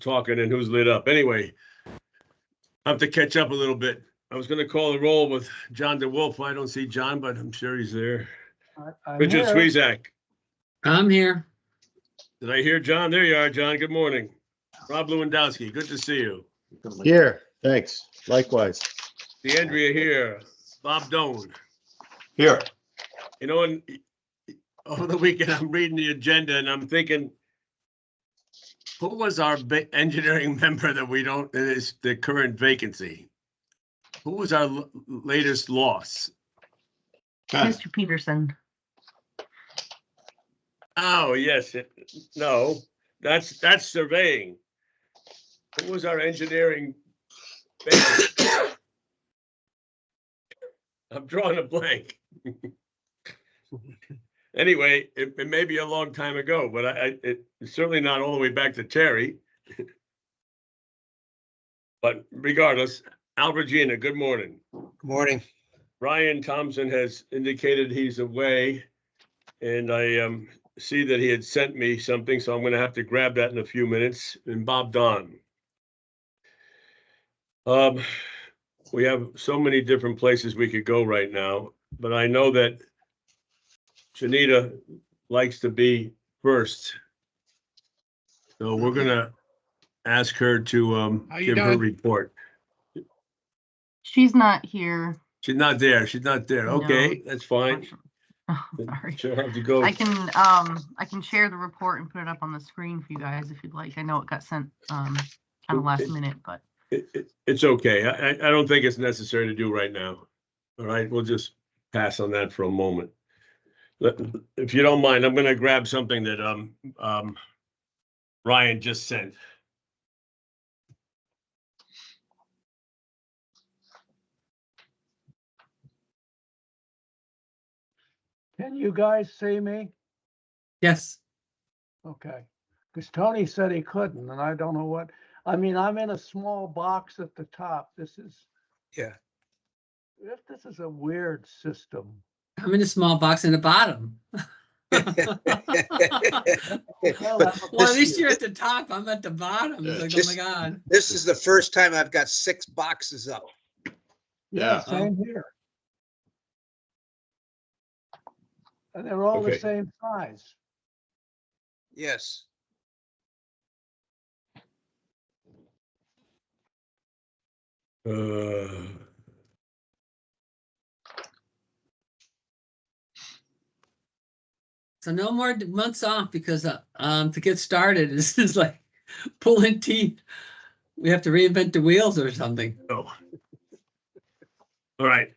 talking and who's lit up. Anyway, I have to catch up a little bit. I was going to call the roll with John DeWolf. I don't see John, but I'm sure he's there. Richard Sweezak. I'm here. Did I hear John? There you are, John. Good morning. Rob Lewandowski, good to see you. Here, thanks. Likewise. DeAndrea here. Bob Doan. Here. You know, and over the weekend, I'm reading the agenda and I'm thinking, who was our engineering member that we don't, that is the current vacancy? Who was our latest loss? Mr. Peterson. Oh, yes. No, that's surveying. Who was our engineering? I'm drawing a blank. Anyway, it may be a long time ago, but it's certainly not all the way back to Terry. But regardless, Al Regina, good morning. Good morning. Ryan Thompson has indicated he's away, and I see that he had sent me something, so I'm going to have to grab that in a few minutes. And Bob Don. We have so many different places we could go right now, but I know that Janita likes to be first. So we're going to ask her to give her report. She's not here. She's not there. She's not there. No. Okay, that's fine. Oh, sorry. She'll have to go. I can share the report and put it up on the screen for you guys if you'd like. I know it got sent kind of last minute, but It's okay. I don't think it's necessary to do right now. All right, we'll just pass on that for a moment. If you don't mind, I'm going to grab something that Ryan just sent. Can you guys see me? Yes. Okay. Because Tony said he couldn't, and I don't know what. I mean, I'm in a small box at the top. This is. Yeah. This is a weird system. I'm in a small box in the bottom. Well, Well, at least you're at the top. I'm at the bottom. It's like, oh my God. This is the first time I've got 6 boxes up. yeah, Yeah. same here. And they're all Okay. the same size. Yes. So no more months off because to get started is like pulling teeth. We have to reinvent the wheels or something. Oh. All right.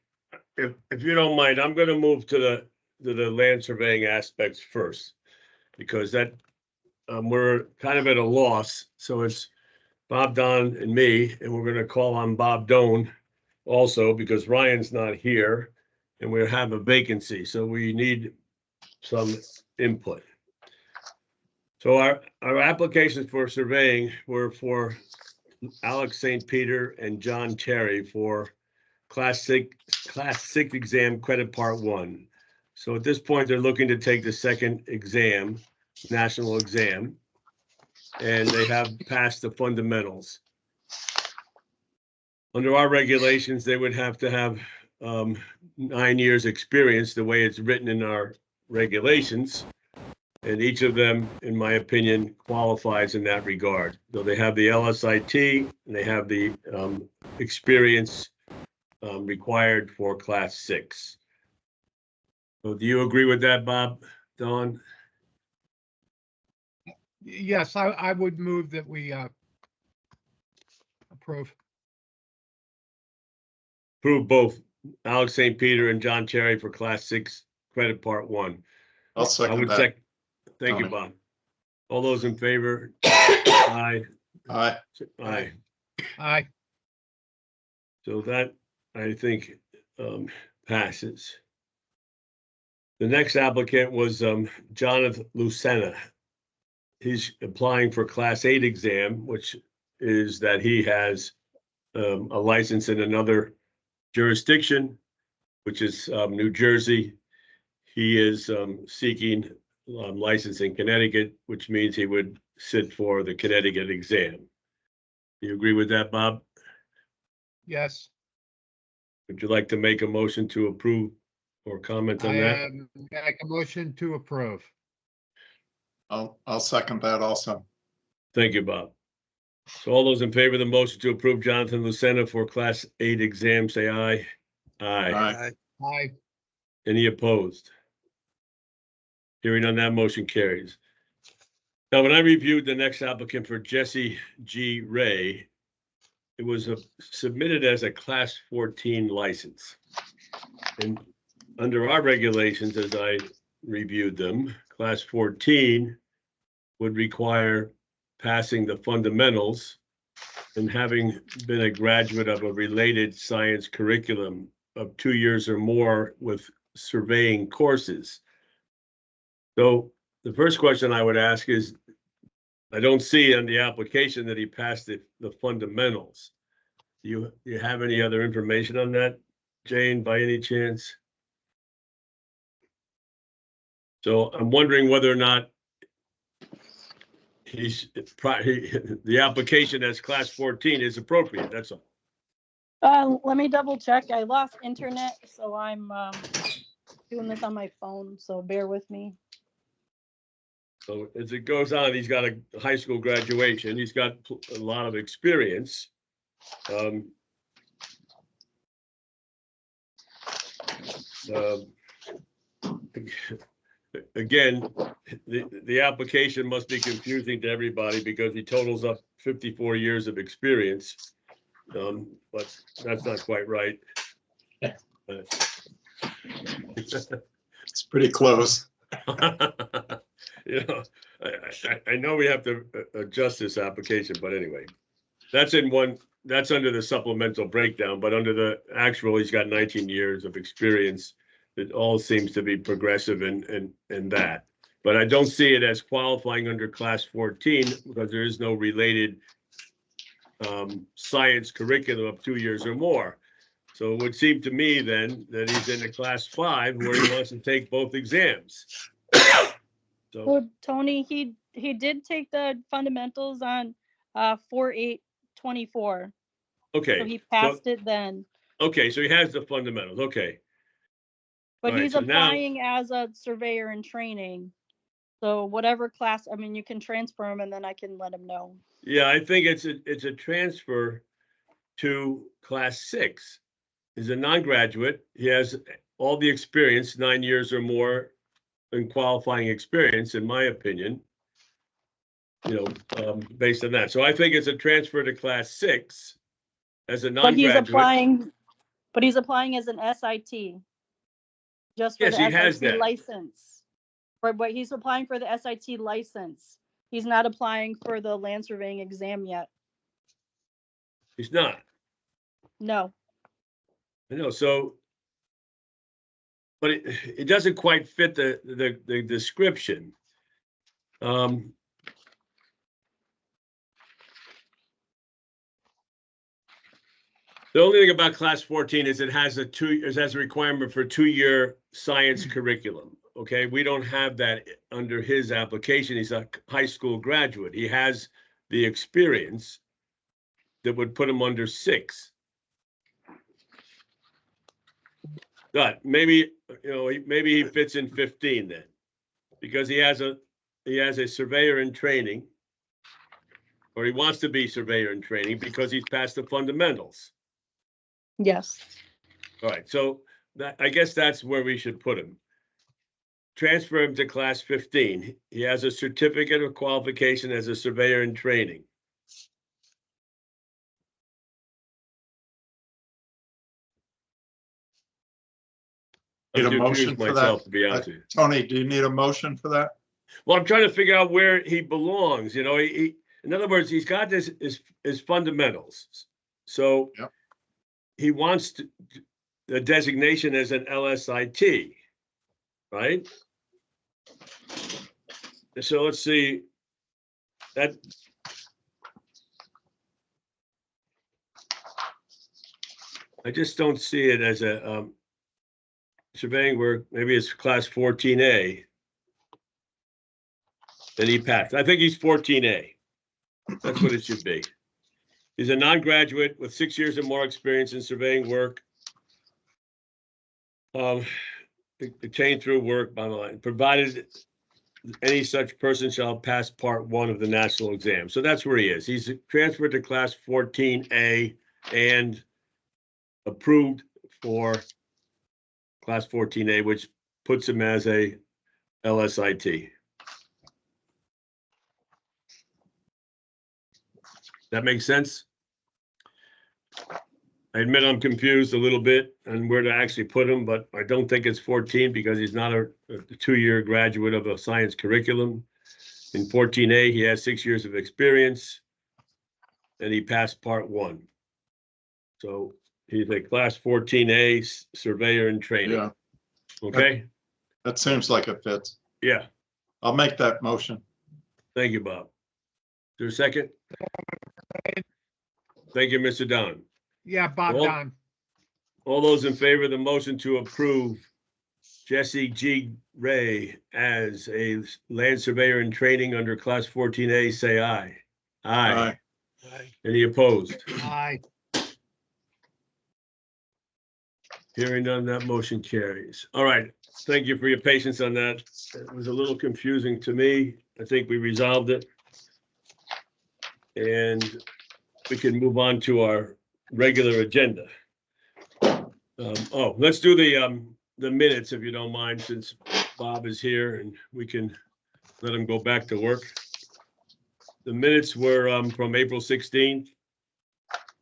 If you don't mind, I'm going to move to the land surveying aspects first, because that we're kind of at a loss. So it's Bob Don and me, and we're going to call on Bob Doan also because Ryan's not here, and we have a vacancy. So we need some input. So our applications for surveying were for Alex St. Peter and John Terry for Class 6 exam credit part 1. So at this point, they're looking to take the second exam, national exam, and they have passed the fundamentals. Under our regulations, they would have to have 9 years experience, the way it's written in our regulations. And each of them, in my opinion, qualifies in that regard. So they have the LSIT and they have the experience required for Class 6. So do you agree with that, Bob, Don? Yes, I would move that we approve. Approve both Alex St. Peter and John Cherry for Class 6 credit part 1. I'll I second would that. Thank you, Tony. Bob. All those in favor? Aye. Aye. Aye. Aye. So that, I think, passes. The next applicant was Jonathan Lucena. He's applying for Class 8 exam, which is that he has a license in another jurisdiction, which is New Jersey. He is seeking license in Connecticut, which means he would sit for the Connecticut exam. You agree with that, Bob? Yes. Would you like to make a motion to approve or comment on that? Make a motion to approve. I'll second that also. Thank you, Bob. So all those in favor of the motion to approve Jonathan Lucena for Class 8 exam, say aye. Aye. Aye. Aye. Any opposed? Hearing none, that motion carries. Now, when I reviewed the next applicant for Jesse G. Ray, it was submitted as a Class 14 license. And under our regulations, as I reviewed them, Class 14 would require passing the fundamentals and having been a graduate of a related science curriculum of 2 years or more with surveying courses. So the first question I would ask is, I don't see on the application that he passed the fundamentals. Do you have any other information on that, Jane, by any chance? So I'm wondering whether or not the application as Class 14 is appropriate, that's all. Let me double check. I lost internet, so I'm doing this on my phone, so bear with me. So as it goes on, he's got a high school graduation, he's got a lot of experience. Again, the application must be confusing to everybody because he totals up 54 years of experience. But that's not quite right. It's pretty close. You know, I know we have to adjust this application, but anyway, that's under the supplemental breakdown, but under the actual, he's got 19 years of experience. It all seems to be progressive in that, but I don't see it as qualifying under Class 14 because there is no related science curriculum of 2 years or more. So it would seem to me then that he's in a Class 5 where he wants to take both exams. So, Well, Tony, he did take the fundamentals on 4/8/24. okay. So he passed it then. Okay, so he has the fundamentals. Okay. But All right, he's so now- applying as a surveyor in training. So whatever class, I mean, you can transfer him and then I can let him know. Yeah, I think it's a transfer to Class 6. He's a non-graduate. He has all the experience, 9 years or more in qualifying experience, in my opinion. Based on that. So I think it's a transfer to Class 6 as a But he's non-graduate. applying as an SIT. Just for Yes, the he has SIT that. license. But he's applying for the SIT license. He's not applying for the land surveying exam yet. He's not. No. I know. So, but it doesn't quite fit the description. The only thing about Class 14 is it has a requirement for 2-year science curriculum. Okay, we don't have that under his application. He's a high school graduate. He has the experience that would put him under 6. But maybe he fits in 15 then, because he has a surveyor in training, or he wants to be surveyor in training because he's passed the fundamentals. Yes. All right, so I guess that's where we should put him. Transfer him to Class 15. He has a certificate of qualification as a surveyor in training. Need a I'm too motion confused for myself, that? to be honest with you. Tony, do you need a motion for that? Well, I'm trying to figure out where he belongs. In other words, he's got his fundamentals. So Yep. he wants the designation as an LSIT, right? So let's see that. I just don't see it as a surveying work. Maybe it's Class 14A. Then he passed. I think he's 14A. That's what it should be. He's a non-graduate with 6 years or more experience in surveying work. Obtained through work by line, provided any such person shall pass part 1 of the national exam. So that's where he is. He's transferred to class 14A and approved for class 14A, which puts him as a LSIT. That makes sense? I admit I'm confused a little bit on where to actually put him, but I don't think it's 14 because he's not a 2-year graduate of a science curriculum. In 14A, he has 6 years of experience and he passed part 1. So he's a class 14A surveyor in training. Yeah, Okay? that seems like it fits. Yeah. I'll make that motion. Thank you, Bob. Is there a second? Thank you, Mr. Don. Yeah, Bob Well- Don. All those in favor of the motion to approve Jesse G. Ray as a land surveyor in training under class 14A, say aye. Aye. Aye. Any opposed? Aye. Hearing none, that motion carries. All right. Thank you for your patience on that. It was a little confusing to me. I think we resolved it. And we can move on to our regular agenda. Let's do the minutes, if you don't mind, since Bob is here and we can let him go back to work. The minutes were from April 16th.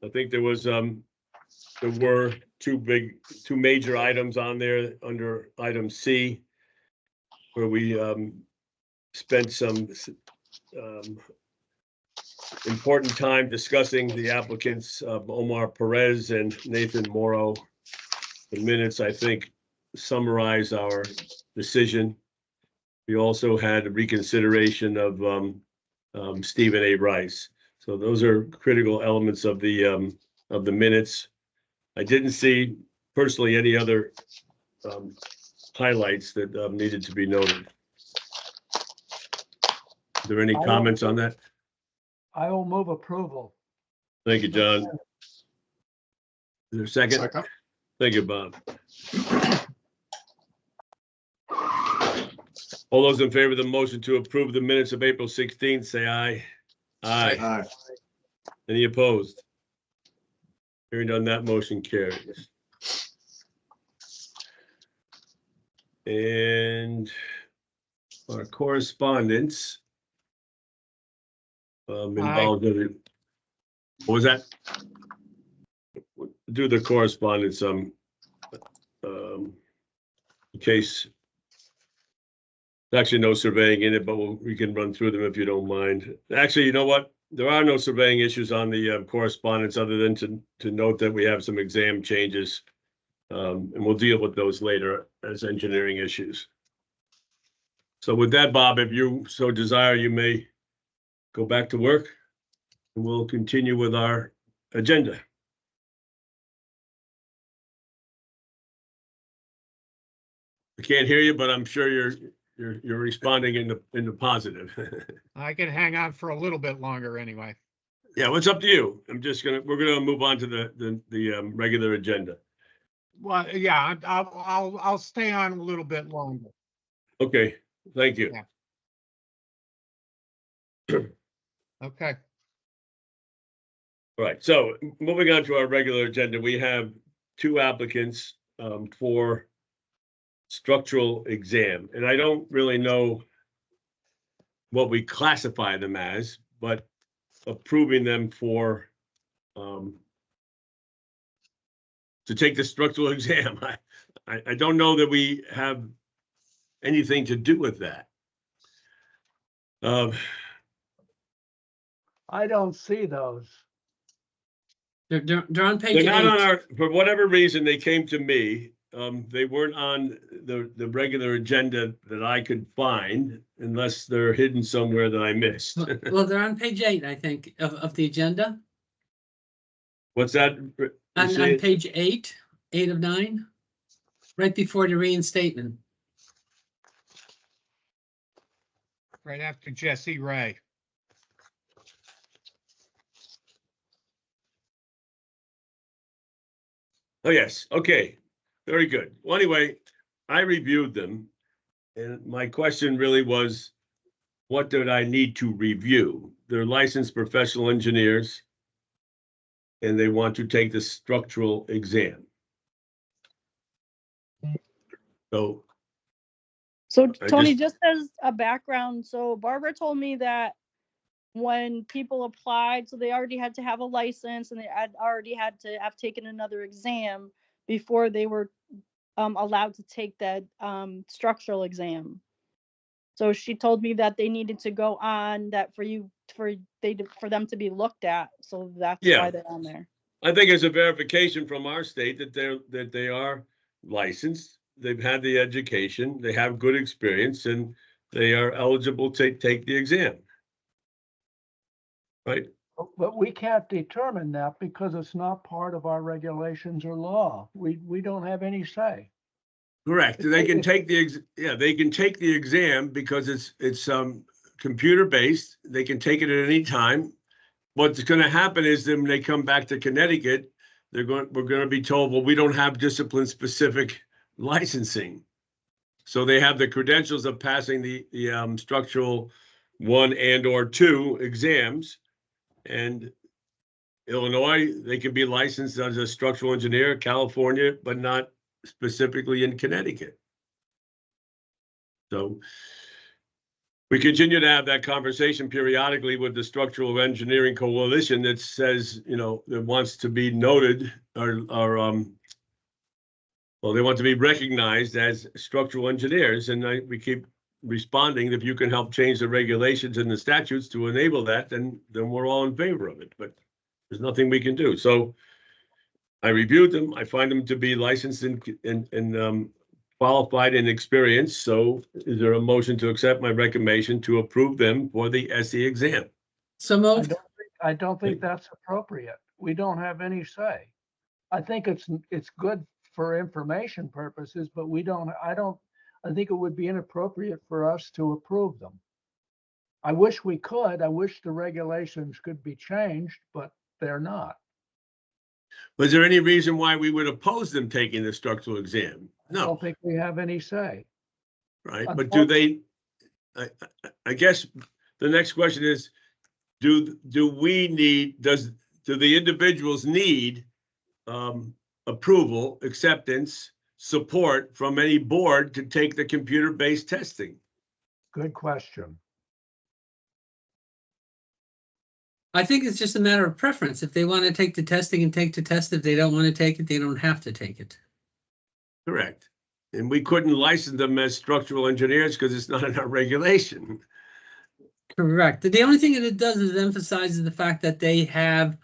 I think there were two major items on there under item C, where we spent some important time discussing the applicants of Omar Perez and Nathan Morrow. The minutes, I think, summarize our decision. We also had a reconsideration of Stephen A. Rice. So those are critical elements of the minutes. I didn't see personally any other highlights that needed to be noted. Are there any comments on that? I will move approval. Thank you, John. Is there a second? Second. Thank you, Bob. All those in favor of the motion to approve the minutes of April 16th, say aye. Aye. Aye. Any opposed? Hearing none, that motion carries. And our correspondence involved, what was that? Do the correspondence, in case, actually no surveying in it, but we can run through them if you don't mind. Actually, you know what? There are no surveying issues on the correspondence other than to note that we have some exam changes. And we'll deal with those later as engineering issues. So with that, Bob, if you so desire, you may go back to work and we'll continue with our agenda. I can't hear you, but I'm sure you're responding in the positive. I can hang on for a little bit longer anyway. Yeah, well, it's up to you. We're gonna move on to the regular agenda. Well, yeah, I'll stay on a little bit longer. Okay, thank you. Yeah. Okay. All right, so moving on to our regular agenda, we have 2 applicants for structural exam, and I don't really know what we classify them as, but approving them for to take the structural exam. I don't know that we have anything to do with that. I don't see those. They're on They're page not on 8. our, for whatever reason, they came to me. They weren't on the regular agenda that I could find unless they're hidden somewhere that I missed. Well, they're on page 8, I think, of the agenda. What's that? You On see it? page 8 of 9, right before the reinstatement. Right after Jesse Ray. Oh, yes, okay, very good. Well, anyway, I reviewed them. And my question really was, what did I need to review? They're licensed professional engineers. And they want to take the structural exam. So, So I Tony, just- just as a background, so Barbara told me that when people applied, so they already had to have a license and they had already had to have taken another exam before they were allowed to take that structural exam. So she told me that they needed to go on that for them to be looked at. So that's Yeah. why they're on there. I think it's a verification from our state that they are licensed. They've had the education, they have good experience, and they are eligible to take the exam. Right? But we can't determine that because it's not part of our regulations or law. We don't have any say. Correct. They can take they can take the exam because it's computer based. They can take it at any time. What's going to happen is then when they come back to Connecticut, we're going to be told, well, we don't have discipline specific licensing. So they have the credentials of passing the structural 1 and or 2 exams. And Illinois, they can be licensed as a structural engineer, California, but not specifically in Connecticut. So we continue to have that conversation periodically with the Structural Engineering Coalition that says, that wants to be noted well, they want to be recognized as structural engineers. And we keep responding, if you can help change the regulations and the statutes to enable that, then we're all in favor of it. But there's nothing we can do. So I reviewed them. I find them to be licensed and qualified and experienced. So is there a motion to accept my recommendation to approve them for the SE exam? So moved. I don't think that's appropriate. We don't have any say. I think it's good for information purposes, but I think it would be inappropriate for us to approve them. I wish we could. I wish the regulations could be changed, but they're not. Was there any reason why we would oppose them taking the structural exam? I No, don't think we have any say. right? But do they, I guess the next question is, do the individuals need approval, acceptance, support from any board to take the computer-based testing? Good question. I think it's just a matter of preference. If they want to take the testing and take the test, if they don't want to take it, they don't have to take it. Correct. And we couldn't license them as structural engineers because it's not in our regulation. Correct. The only thing that it does is emphasizes the fact that they have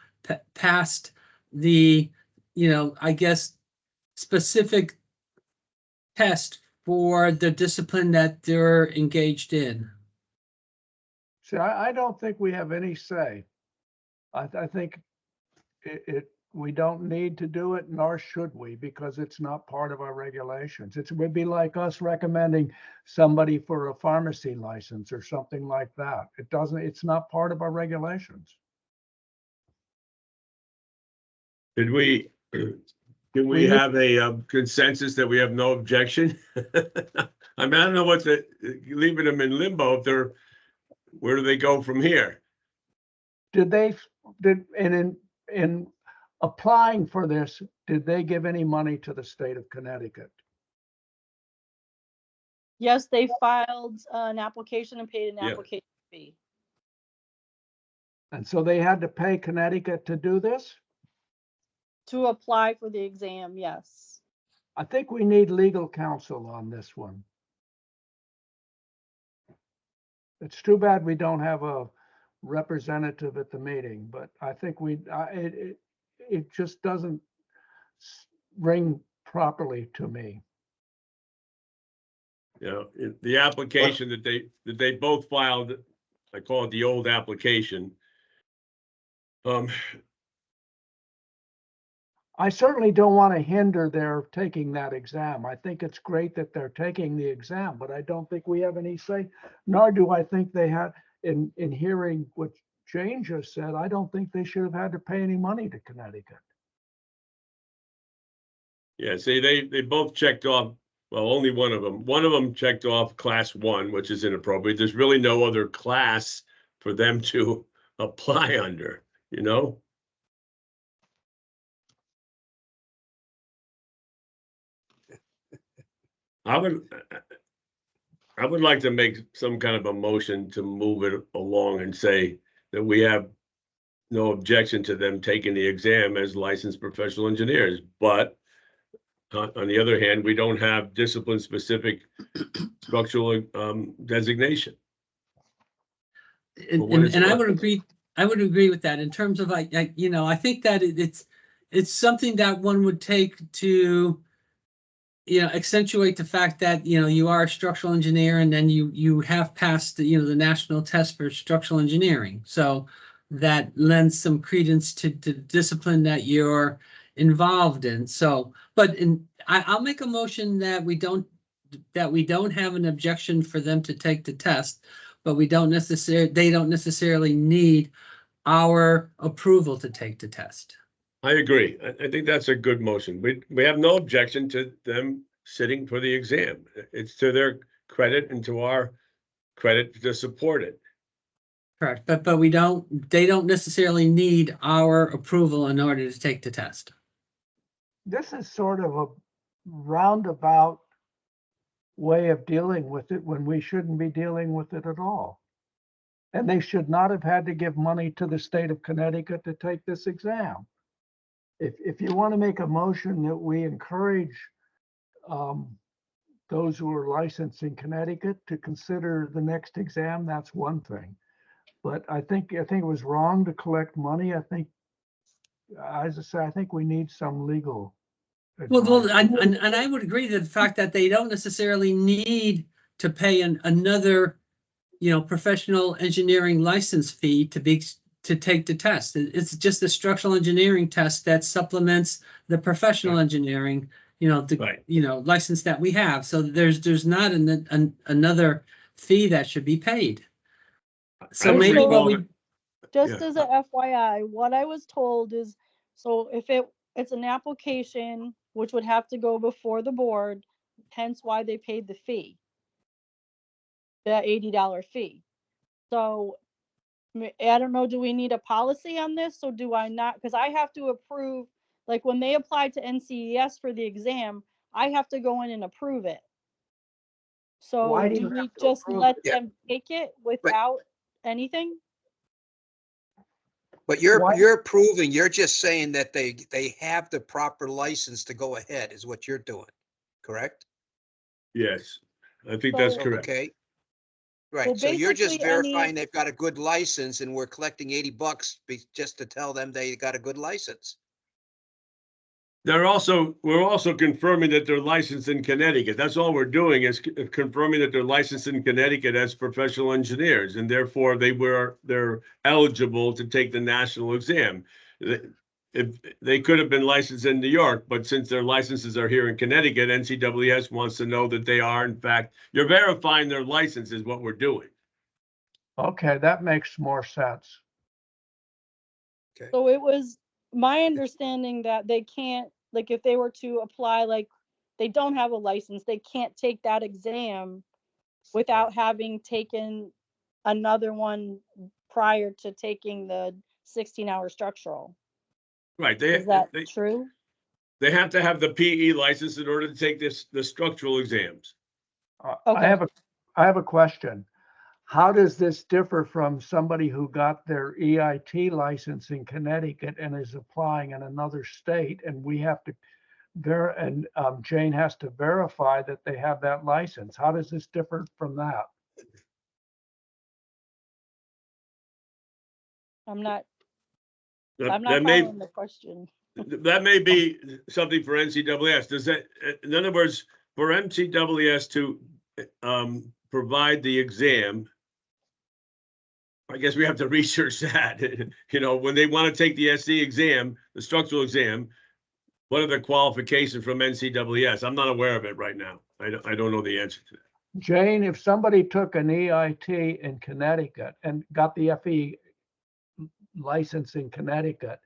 passed the, I guess, specific test for the discipline that they're engaged in. See, I don't think we have any say. I think we don't need to do it, nor should we, because it's not part of our regulations. It would be like us recommending somebody for a pharmacy license or something like that. It's not part of our regulations. Can we have a consensus that we have no objection? I mean, I don't know leaving them in limbo. Where do they go from here? In applying for this, did they give any money to the state of Connecticut? Yes, they filed an application and paid an Yeah. application fee. And so they had to pay Connecticut to do this? To apply for the exam, yes. I think we need legal counsel on this one. It's too bad we don't have a representative at the meeting, but I think it just doesn't ring properly to me. The application that they both filed, I call it the old application. I certainly don't want to hinder their taking that exam. I think it's great that they're taking the exam, but I don't think we have any say, nor do I think they had, in hearing what Jane just said, I don't think they should have had to pay any money to Connecticut. Yeah, see, they both checked off, well, only one of them. One of them checked off class 1, which is inappropriate. There's really no other class for them to apply under, you know? I would like to make some kind of a motion to move it along and say that we have no objection to them taking the exam as licensed professional engineers, but on the other hand, we don't have discipline-specific structural designation. And, But what is and I what? would agree with that in terms of I think that it's something that one would take to, accentuate the fact that, you are a structural engineer and then you have passed the, the national test for structural engineering. So that lends some credence to the discipline that you're involved in. So, but I'll make a motion that we don't have an objection for them to take the test, but they don't necessarily need our approval to take the test. I agree. I think that's a good motion. We have no objection to them sitting for the exam. It's to their credit and to our credit to support it. Correct, but they don't necessarily need our approval in order to take the test. This is sort of a roundabout way of dealing with it when we shouldn't be dealing with it at all. And they should not have had to give money to the state of Connecticut to take this exam. If you want to make a motion that we encourage those who are licensed in Connecticut to consider the next exam, that's one thing. But I think it was wrong to collect money. I think, as I say, I think we need some legal Well, advice. and I would agree that the fact that they don't necessarily need to pay another, professional engineering license fee to take the test. It's just a structural engineering test that supplements the professional engineering, Right. license that we have. So there's not another fee that should be paid. So I maybe agree. what we Just Yeah. as a FYI, what I was told is, so if it's an application, which would have to go before the board, hence why they paid the fee, the $80 fee. So I don't know, do we need a policy on this? Or do I not? Because I have to approve, like when they apply to NCES for the exam, I have to go in and approve it. So Why do do you we have to just approve let it? Yeah. them take it without anything? But Why- you're approving, you're just saying that they have the proper license to go ahead is what you're doing, correct? Yes, I think that's So- correct. Okay. Well, Right, so you're just basically any- verifying they've got a good license and we're collecting $80 just to tell them they got a good license. We're also confirming that they're licensed in Connecticut. That's all we're doing is confirming that they're licensed in Connecticut as professional engineers, and therefore they're eligible to take the national exam. If they could have been licensed in New York, but since their licenses are here in Connecticut, NCWS wants to know that they are, in fact, you're verifying their license is what we're doing. Okay, that makes more sense. So it was my understanding that they can't, like if they were to apply, like they don't have a license, they can't take that exam without having taken another one prior to taking the 16-hour structural. Right, Is that true? they have to have the PE license in order to take the structural exams. Okay. I have a question. How does this differ from somebody who got their EIT license in Connecticut and is applying in another state, and we have to Jane has to verify that they have that license? How does this differ from that? I'm not That may following the question. that may be something for NCWS. Does that, in other words, for NCWS to provide the exam, I guess we have to research that. When they want to take the SC exam, the structural exam, what are the qualifications from NCWS? I'm not aware of it right now. I don't know the answer to that. Jane, if somebody took an EIT in Connecticut and got the FE license in Connecticut,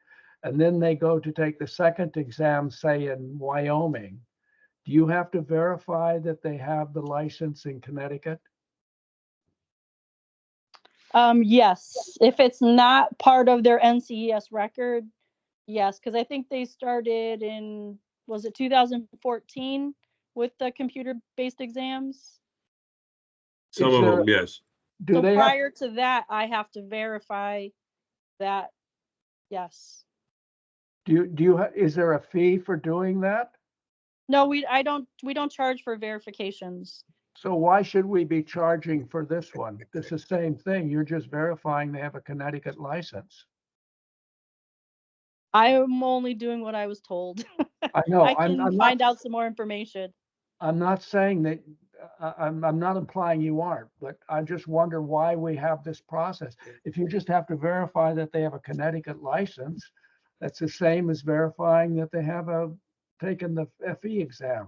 and then they go to take the second exam, say in Wyoming, do you have to verify that they have the license in Connecticut? Yes, if it's not part of their NCES record, yes, because I think they started in, was it 2014 with the computer-based exams? Some Is of there- them, yes. Do So they have, prior to that, I have to verify that, yes. is there a fee for doing that? No, we don't charge for verifications. So why should we be charging for this one? It's the same thing. You're just verifying they have a Connecticut license. I am only doing what I was told. I know, I can I'm find not, out some more information. I'm not saying that, I'm not implying you aren't, but I just wonder why we have this process. If you just have to verify that they have a Connecticut license, that's the same as verifying that they have taken the FE exam.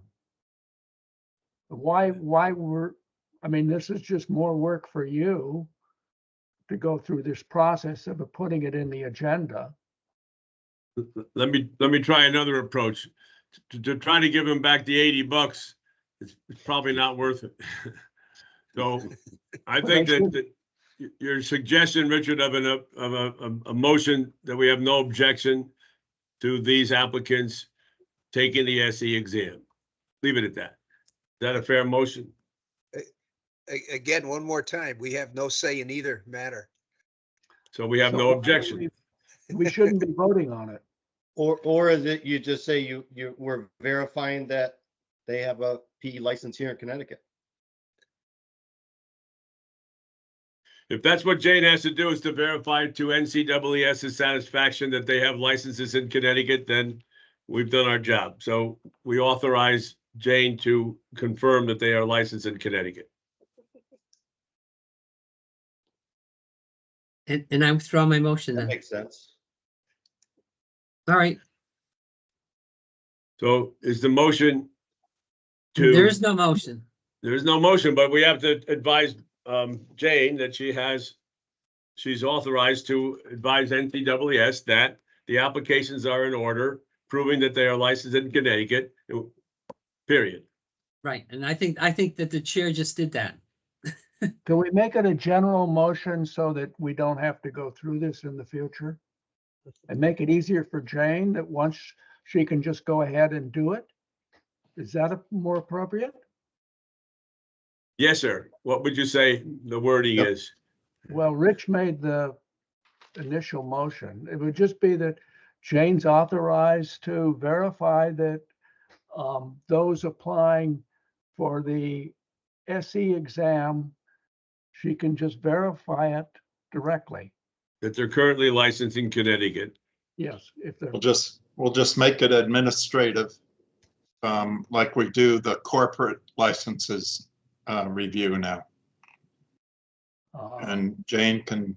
Why I mean, this is just more work for you to go through this process of putting it in the agenda. Let me try another approach. To try to give him back the $80, it's probably not worth it. So I think that your suggestion, Richard, of a motion that we have no objection to these applicants taking the SE exam. Leave it at that. Is that a fair motion? Again, one more time, we have no say in either matter. So we have So no objection. We shouldn't be voting on it. Or is it you just say we're verifying that they have a PE license here in Connecticut? If that's what Jane has to do, is to verify to NCEES's satisfaction that they have licenses in Connecticut, then we've done our job. So we authorize Jane to confirm that they are licensed in Connecticut. And I withdraw my motion That then. makes sense. All right, So is the motion to? there's no motion. There is no motion, but we have to advise Jane that she's authorized to advise NCEES that the applications are in order, proving that they are licensed in Connecticut, period. Right, and I think that the chair just did that. Can we make it a general motion so that we don't have to go through this in the future? And make it easier for Jane that once she can just go ahead and do it? Is that more appropriate? Yes, sir. What would you say the wording Yep. is? Well, Rich made the initial motion. It would just be that Jane's authorized to verify that those applying for the SE exam, she can just verify it directly. That they're currently licensed in Connecticut. Yes, if they're, We'll just make it administrative, like we do the corporate licenses review now. And Jane can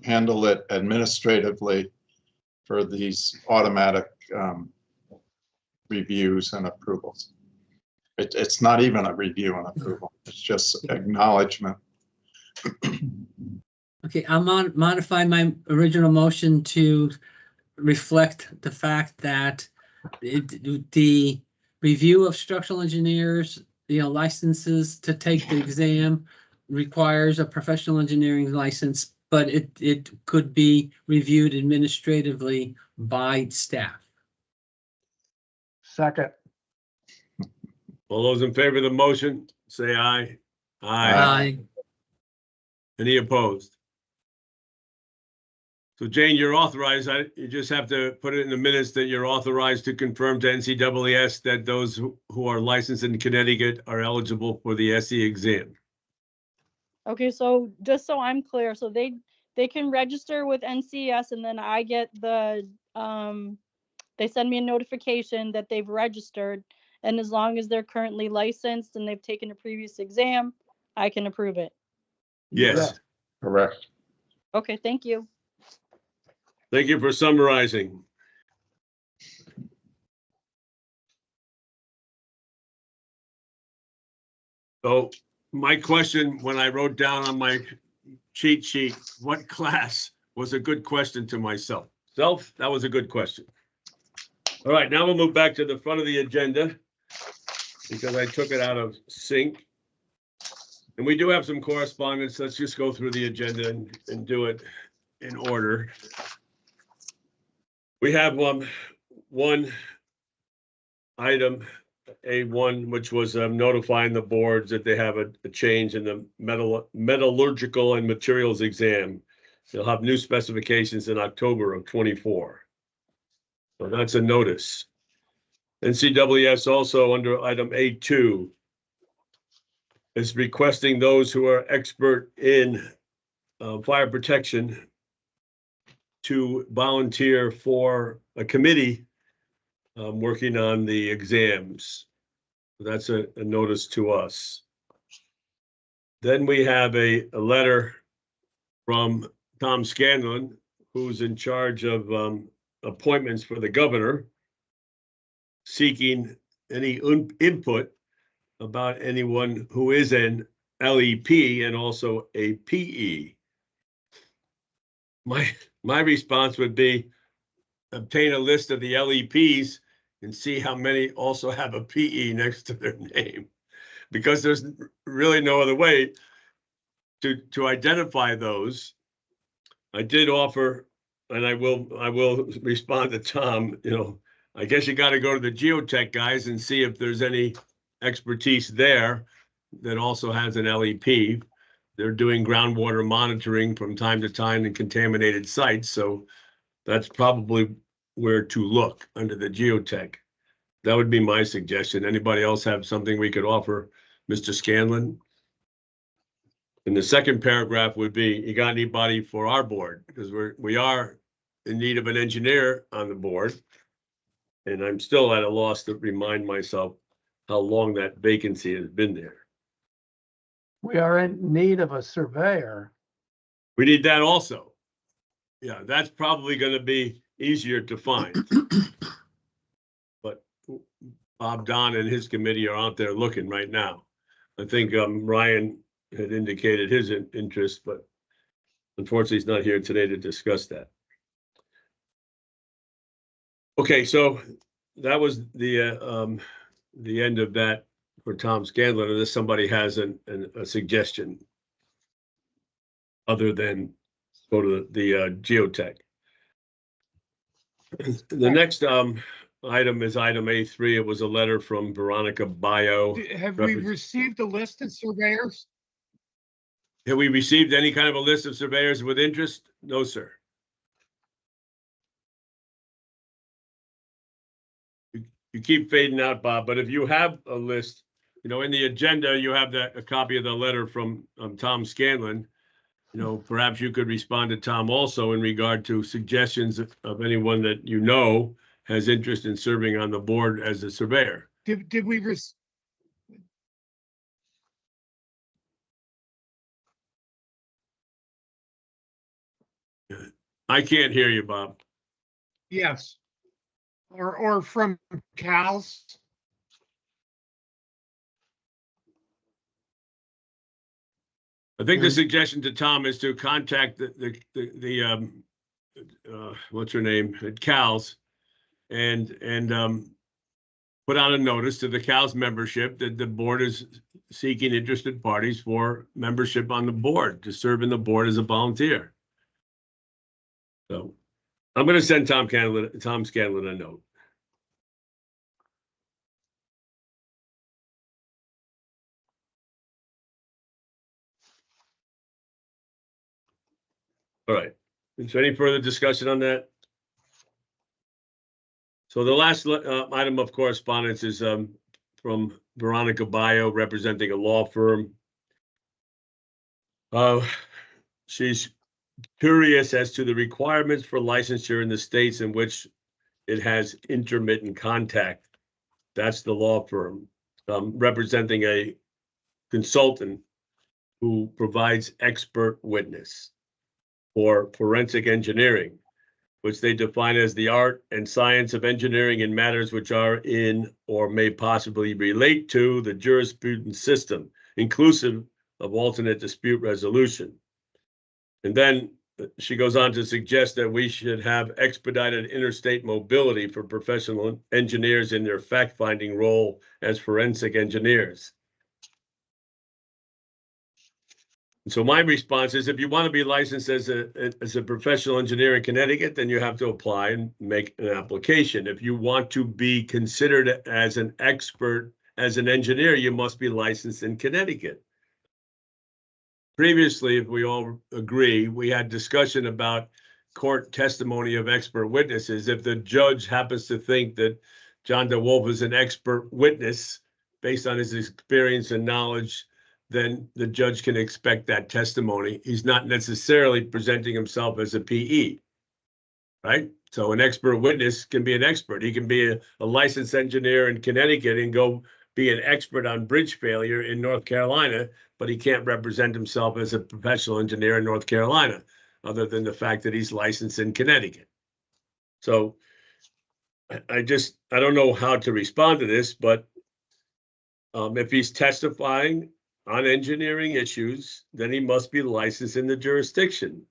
handle it administratively for these automatic reviews and approvals. It's not even a review and approval. It's just acknowledgement. Okay, I'll modify my original motion to reflect the fact that the review of structural engineers, licenses to take the exam requires a professional engineering license, but it could be reviewed administratively by staff. second, All those in favor of the motion, say aye. Aye. Any opposed? So Jane, you're authorized, you just have to put it in the minutes that you're authorized to confirm to NCEES that those who are licensed in Connecticut are eligible for the SE exam. Okay, so just so I'm clear, so they can register with NCES and then I get the, they send me a notification that they've registered. And as long as they're currently licensed and they've taken a previous exam, I can approve it. Yes, Yes. Correct. Okay, thank you. thank you for summarizing. So my question, when I wrote down on my cheat sheet, what class, was a good question to myself. Self, that was a good question. All right, now we'll move back to the front of the agenda because I took it out of sync. And we do have some correspondence. Let's just go through the agenda and do it in order. We have one item, A1, which was notifying the boards that they have a change in the metallurgical and materials exam. They'll have new specifications in October of 24. So that's a notice. NCWS also under item A2 is requesting those who are expert in fire protection to volunteer for a committee working on the exams. That's a notice to us. Then we have a letter from Tom Scanlon, who's in charge of appointments for the governor, seeking any input about anyone who is an LEP and also a PE. My response would be obtain a list of the LEPs and see how many also have a PE next to their name, because there's really no other way to identify those. I did offer, and I will respond to Tom, I guess you got to go to the geotech guys and see if there's any expertise there that also has an LEP. They're doing groundwater monitoring from time to time in contaminated sites. So that's probably where to look under the geotech. That would be my suggestion. Anybody else have something we could offer Mr. Scanlon? And the second paragraph would be, you got anybody for our board? Because we are in need of an engineer on the board. And I'm still at a loss to remind myself how long that vacancy has been there. We are in need of a surveyor. We need that also. Yeah, that's probably going to be easier to find. But Bob Don and his committee are out there looking right now. I think Ryan had indicated his interest, but unfortunately he's not here today to discuss that. Okay, so that was the end of that for Tom Scanlon, unless somebody has a suggestion other than go to the geotech. The next item is item A3. It was a letter from Veronica Bio. Have we received a list of surveyors? Have we received any kind of a list of surveyors with interest? No, sir. You keep fading out, Bob, but if you have a list, in the agenda, you have a copy of the letter from Tom Scanlon. Perhaps you could respond to Tom also in regard to suggestions of anyone that has interest in serving on the board as a surveyor. Did we receive? I can't hear you, Bob. Yes. Or from Cal's? I think the suggestion to Tom is to contact the what's her name at Cal's and put out a notice to the Cal's membership that the board is seeking interested parties for membership on the board to serve in the board as a volunteer. So I'm going to send Tom Scanlon a note. All right. Is there any further discussion on that? So the last item of correspondence is from Veronica Bio, representing a law firm. She's curious as to the requirements for licensure in the states in which it has intermittent contact. That's the law firm, representing a consultant who provides expert witness for forensic engineering, which they define as the art and science of engineering in matters which are in or may possibly relate to the jurisprudence system, inclusive of alternate dispute resolution. And then she goes on to suggest that we should have expedited interstate mobility for professional engineers in their fact-finding role as forensic engineers. So my response is, if you want to be licensed as a professional engineer in Connecticut, then you have to apply and make an application. If you want to be considered as an expert as an engineer, you must be licensed in Connecticut. Previously, if we all agree, we had discussion about court testimony of expert witnesses. If the judge happens to think that John DeWolf is an expert witness based on his experience and knowledge, then the judge can expect that testimony. He's not necessarily presenting himself as a PE, right? So an expert witness can be an expert. He can be a licensed engineer in Connecticut and go be an expert on bridge failure in North Carolina, but he can't represent himself as a professional engineer in North Carolina, other than the fact that he's licensed in Connecticut. So I don't know how to respond to this, but if he's testifying on engineering issues, then he must be licensed in the jurisdiction.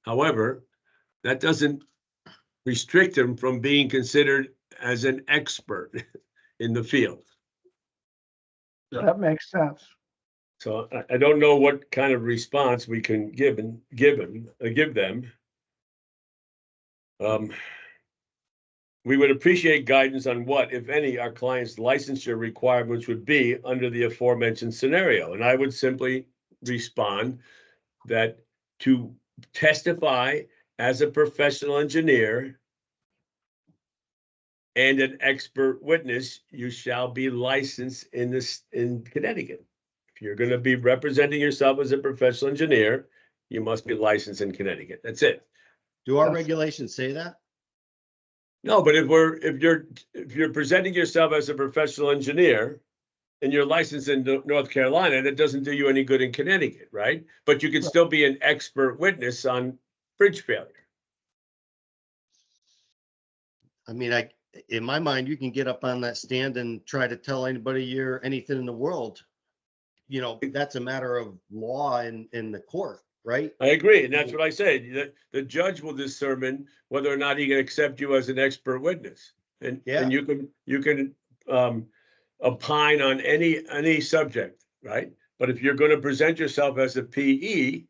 However, that doesn't restrict him from being considered as an expert in the field. That makes sense. So I don't know what kind of response we can give them. We would appreciate guidance on what, if any, our clients' licensure requirements would be under the aforementioned scenario. And I would simply respond that to testify as a professional engineer and an expert witness, you shall be licensed in Connecticut. If you're going to be representing yourself as a professional engineer, you must be licensed in Connecticut. That's it. Do our Yes. regulations say that? No, but if you're presenting yourself as a professional engineer and you're licensed in North Carolina, that doesn't do you any good in Connecticut, right? But you can still be an expert witness on bridge failure. I mean, in my mind, you can get up on that stand and try to tell anybody you're anything in the world. You know, that's a matter of law in the court, right? I agree, and that's what I said. The judge will determine whether or not he can accept you as an expert witness, and you can opine on any subject, right? But if you're going to present yourself as a PE,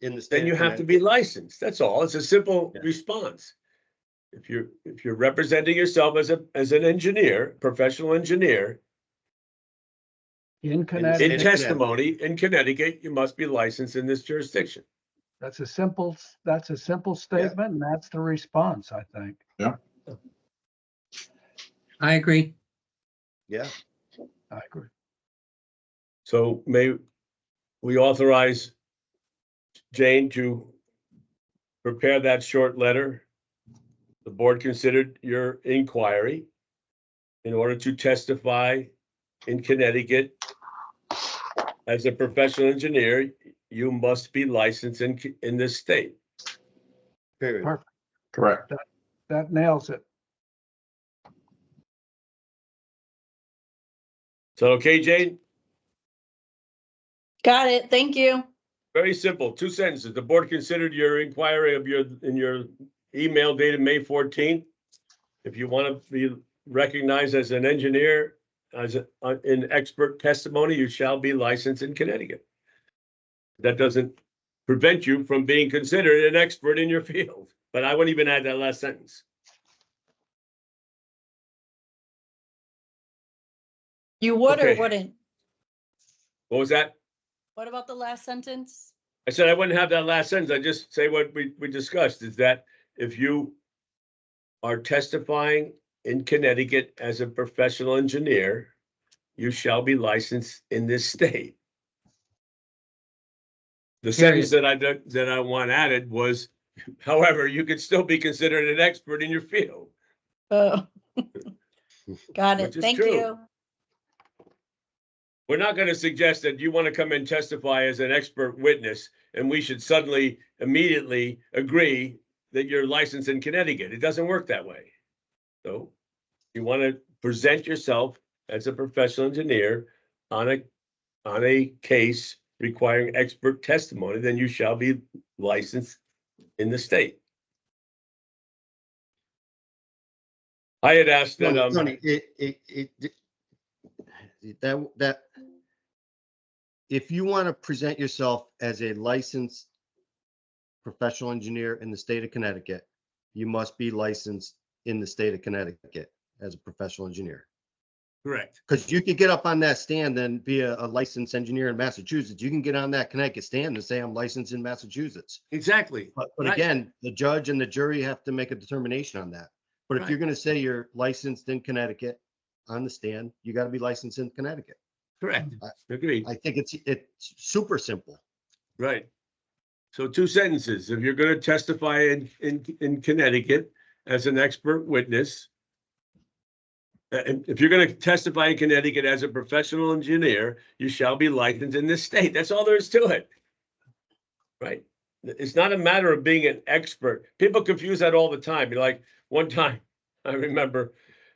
In the then state you of have to be Connecticut. licensed. That's all. It's a simple Yeah. response. If you're representing yourself as an engineer, professional engineer, In in Connecticut, testimony in Connecticut, you must be licensed in this jurisdiction. that's a simple statement, and that's the response, I think. I agree. Yeah, I agree. So may we authorize Jane to prepare that short letter? The board considered your inquiry in order to testify in Connecticut as a professional engineer. You must be licensed in this state. period. Perfect. Correct. That nails it. So, okay, Jane? Got it. Thank you. Very simple, 2 sentences. The board considered your inquiry in your email dated May 14th. If you want to be recognized as an engineer, in expert testimony, you shall be licensed in Connecticut. That doesn't prevent you from being considered an expert in your field, but I wouldn't even add that last sentence. You would or Okay. wouldn't? What was that? What about the last sentence? I said I wouldn't have that last sentence. I just say what we discussed, is that if you are testifying in Connecticut as a professional engineer, you shall be licensed in this state. The sentence that I want added was, however, you could still be considered an expert in your field. Oh. Got it. Which is Thank true. you. We're not going to suggest that you want to come and testify as an expert witness and we should suddenly, immediately agree that you're licensed in Connecticut. It doesn't work that way. So you want to present yourself as a professional engineer on a case requiring expert testimony, then you shall be licensed in the state. I had asked that, Tony, that if you want to present yourself as a licensed professional engineer in the state of Connecticut, you must be licensed in the state of Connecticut as a professional engineer. correct, Because you could get up on that stand and be a licensed engineer in Massachusetts. You can get on that Connecticut stand and say, I'm licensed in Massachusetts. exactly. But Right. again, the judge and the jury have to make a determination on that. But if Right. you're going to say you're licensed in Connecticut on the stand, you got to be licensed in Connecticut. Correct, agreed, I think it's super simple. right. So 2 sentences, if you're gonna testify in Connecticut as an expert witness, and if you're gonna testify in Connecticut as a professional engineer, you shall be licensed in this state. That's all there is to it. Right? It's not a matter of being an expert. People confuse that all the time. You're like, one time, I remember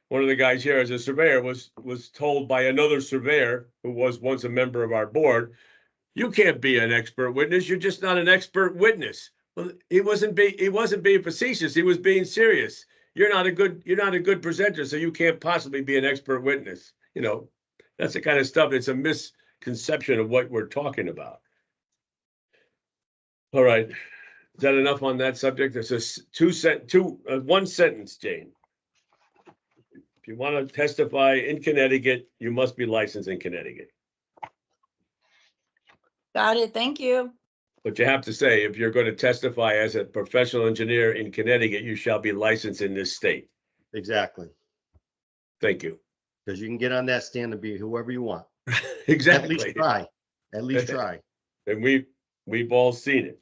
one of the guys here as a surveyor was told by another surveyor who was once a member of our board, you can't be an expert witness. You're just not an expert witness. Well, he wasn't being facetious. He was being serious. You're not a good presenter, so you can't possibly be an expert witness. You know, that's the kind of stuff. It's a misconception of what we're talking about. All right. Is that enough on that subject? It's a one sentence, Jane. If you want to testify in Connecticut, you must be licensed in Connecticut. Got it. Thank you. But you have to say, if you're going to testify as a professional engineer in Connecticut, you shall be licensed in this state. Exactly. Thank you. Because you can get on that stand and be whoever you want. At Exactly. least try. At least try. And we've all seen it.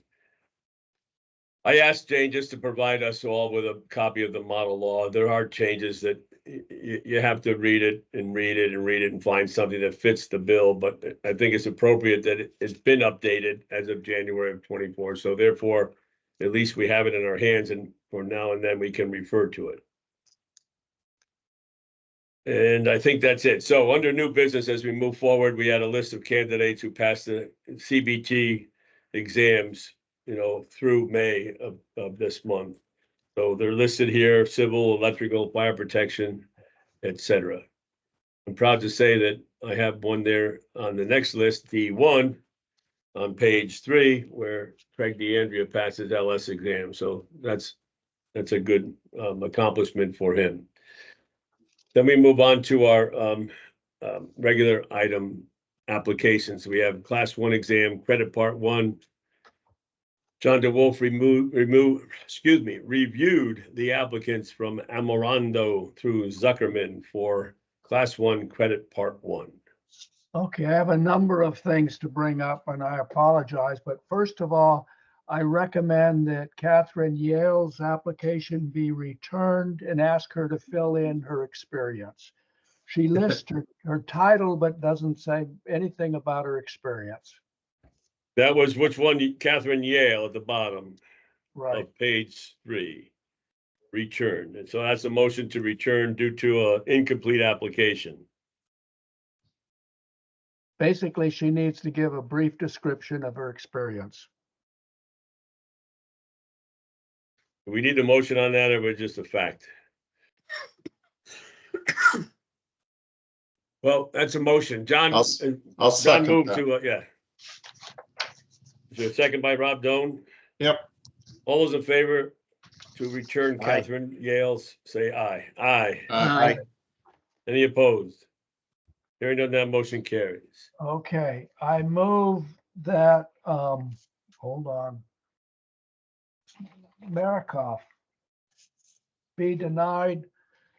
I asked Jane just to provide us all with a copy of the model law. There are changes that you have to read it and find something that fits the bill. But I think it's appropriate that it's been updated as of January of 24. So therefore, at least we have it in our hands, and for now and then we can refer to it. And I think that's it. So under new business, as we move forward, we had a list of candidates who passed the CBT exams, you know, through May of this month. So they're listed here: civil, electrical, fire protection, etc. I'm proud to say that I have one there on the next list, D1, on page 3, where Craig DeAndrea passes LS exam. So that's a good accomplishment for him. Then we move on to our regular item applications. We have Class 1 exam, credit part 1. John DeWolf reviewed the applicants from Amorando through Zuckerman for Class 1 credit part 1. Okay, I have a number of things to bring up, and I apologize, but first of all, I recommend that Catherine Yale's application be returned and ask her to fill in her experience. She lists her title, but doesn't say anything about her experience. That was which one? Catherine Yale at the bottom Right. of page 3. Return. And so that's a motion to return due to an incomplete application. Basically, she needs to give a brief description of her experience. Do we need a motion on that, or was it just a fact? Well, that's a motion. John. I'll John second moved that. to, yeah. Is there a second by Rob Doan? Yep. All those in favor to return Aye. Catherine Yales, say aye. Aye. Aye. Any opposed? Hearing none, that motion carries. Okay, I move that, hold on. Marikoff be denied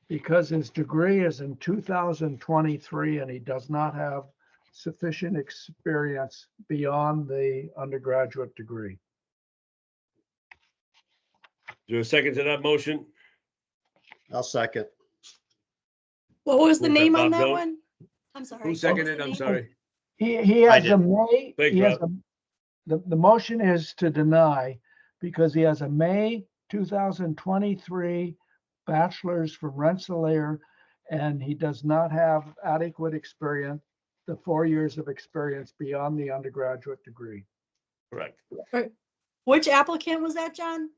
because his degree is in 2023 and he does not have sufficient experience beyond the undergraduate degree. Is there a second to that motion? I'll second. What was the Moved by name on Bob that Doe. one? I'm sorry. Who what was seconded? the I'm name? sorry. He I has a did. May, Thank he you, has the motion is to deny because he has a May 2023 bachelor's from Rensselaer and he does not have adequate experience, the 4 years of experience beyond the undergraduate degree. Correct. Right. Which applicant was that, John?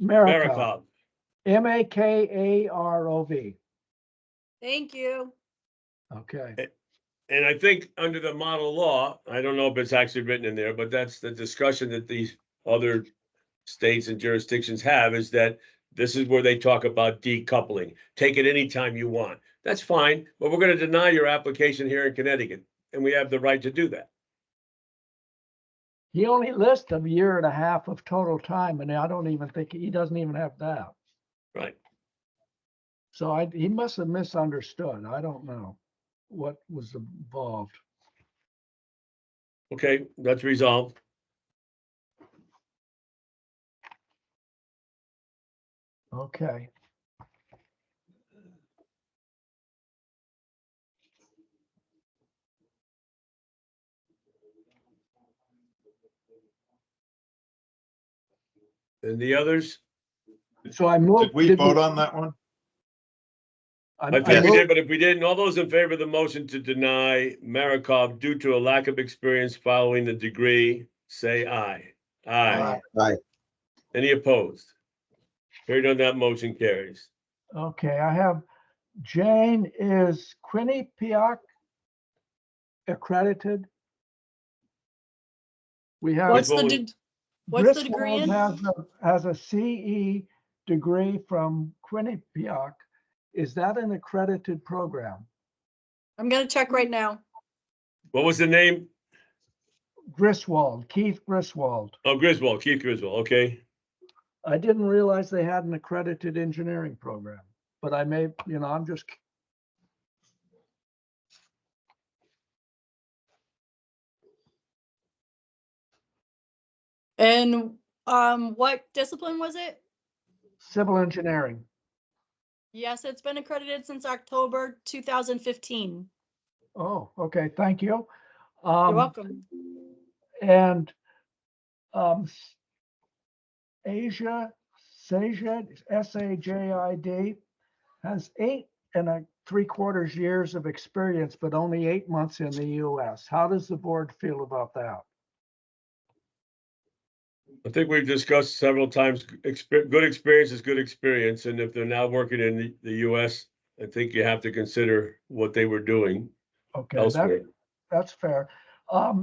Marikov, Marikov. Makarov. Thank you. Okay. And I think under the model law, I don't know if it's actually written in there, but that's the discussion that these other states and jurisdictions have, is that this is where they talk about decoupling. Take it anytime you want. That's fine, but we're going to deny your application here in Connecticut, and we have the right to do that. He only lists a year and a half of total time, and I don't even think, he doesn't even have that. Right. So he must have misunderstood. I don't know what was involved. Okay, that's resolved. Okay. And the others, So I moved. Did we vote on that one? I think we moved- did, but if we didn't, all those in favor of the motion to deny Marikov due to a lack of experience following the degree, say aye. Aye. Aye. Any opposed? Hearing none, that motion carries. Okay, I have Jane, is Quinnipiac accredited? We have. What's the, Griswold- what's the degree Griswold in? has a CE degree from Quinnipiac. Is that an accredited program? I'm gonna check right now. What was the name? Griswold, Keith Griswold. Oh, Griswold, Keith Griswold, okay. I didn't realize they had an accredited engineering program, but I may, I'm just. And what discipline was it? Civil engineering. Yes, it's been accredited since October 2015. Oh, okay, thank you. You're welcome. And Sajid, SAJID, has 8.75 years of experience, but only 8 months in the US. How does the board feel about that? I think we've discussed several times, good experience is good experience, and if they're now working in the US, I think you have to consider what they were doing Okay, elsewhere. that's fair.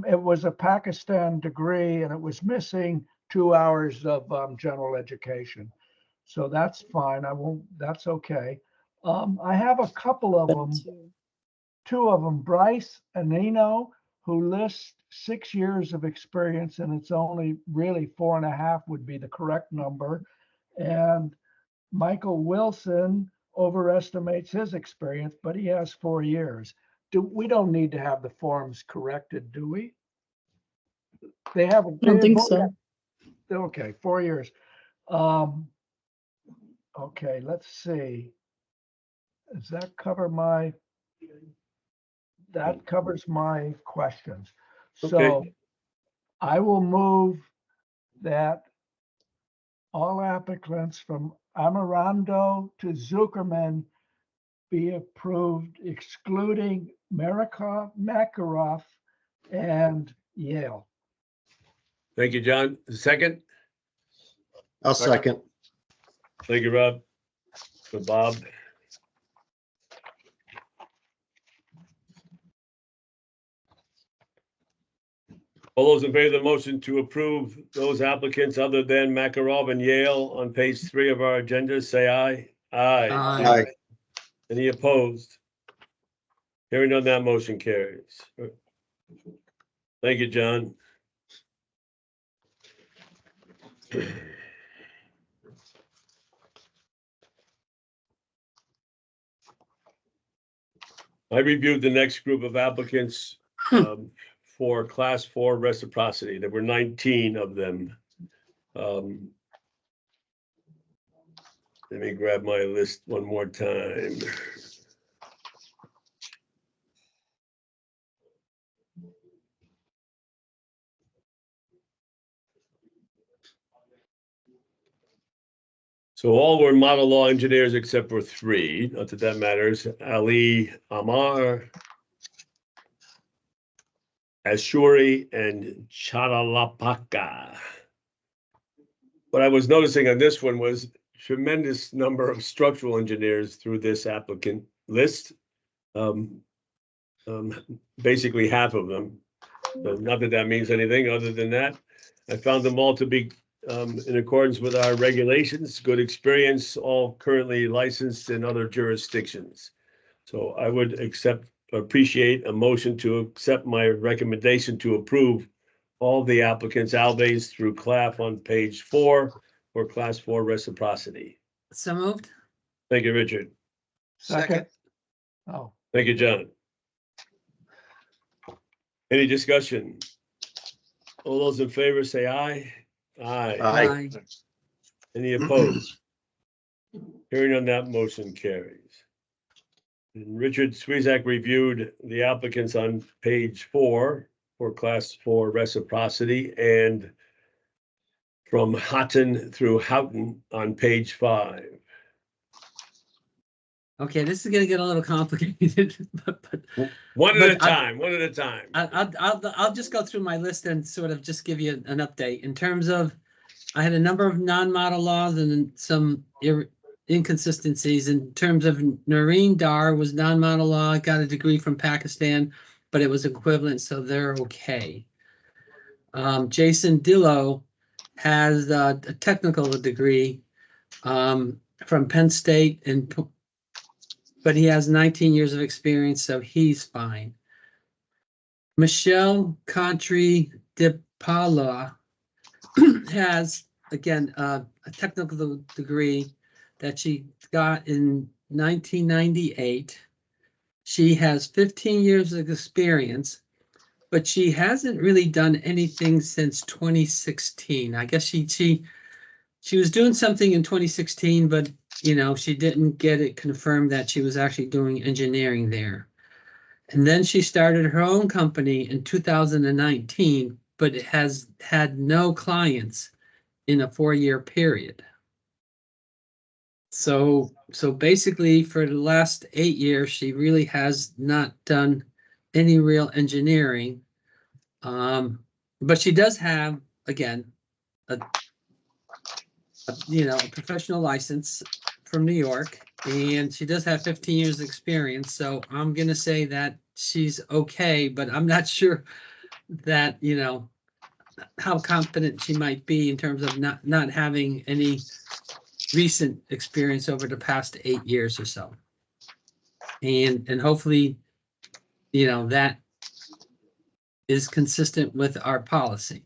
It was a Pakistan degree and it was missing 2 hours of general education. So that's fine. That's okay. I have a couple of them, 2 of them, Bryce and Nino, who list 6 years of experience, and it's only really 4.5 would be the correct number. And Michael Wilson overestimates his experience, but he has 4 years. We don't need to have the forms corrected, do we? They haven't. I don't think so. Okay, 4 years. Okay, let's see. Does that cover that covers my questions. So Okay. I will move that all applicants from Amarando to Zuckerman be approved, excluding Makarov and Yale. Thank you, John. The second? I'll second. Thank you, Rob. So Bob. All those in favor of the motion to approve those applicants other than Makarov and Yale on page 3 of our agenda, say aye. Aye. Aye. Any opposed? Hearing none, that motion carries. Thank you, John. I reviewed the next group of applicants for class 4 reciprocity. There were 19 of them. Let me grab my list one more time. So all were model law engineers except for 3, not that that matters. Ali Amar, Ashuri, and Charalapaka. what I was noticing on this one was tremendous number of structural engineers through this applicant list. Basically half of them. Not that that means anything other than that. I found them all to be in accordance with our regulations, good experience, all currently licensed in other jurisdictions. So I would appreciate a motion to accept my recommendation to approve all the applicants, Alves through CLAF on page 4 for class 4 reciprocity. So moved. Thank you, Richard. Second. Oh, Thank you, John. Any discussion? All those in favor say aye. Aye. Aye. Any opposed? Hearing on that, motion carries. And Richard Swezak reviewed the applicants on page 4 for class 4 reciprocity and from Houghton through Houghton on page 5. Okay, this is gonna get a little complicated, but One But at a time, one at a time. I'll just go through my list and sort of just give you an update in terms of, I had a number of non-model laws and then some inconsistencies in terms of Noreen Dar was non-model law, got a degree from Pakistan, but it was equivalent, so they're okay. Jason Dillo has a technical degree from Penn State but he has 19 years of experience, so he's fine. Michelle Contri de Paula has, again, a technical degree that she got in 1998. She has 15 years of experience, but she hasn't really done anything since 2016. I guess she was doing something in 2016, but she didn't get it confirmed that she was actually doing engineering there. And then she started her own company in 2019, but it has had no clients in a 4-year period. So basically for the last 8 years, she really has not done any real engineering. But she does have, again, a professional license from New York, and she does have 15 years experience. So I'm going to say that she's okay, but I'm not sure that, how confident she might be in terms of not having any recent experience over the past 8 years or so. And hopefully, that is consistent with our policy.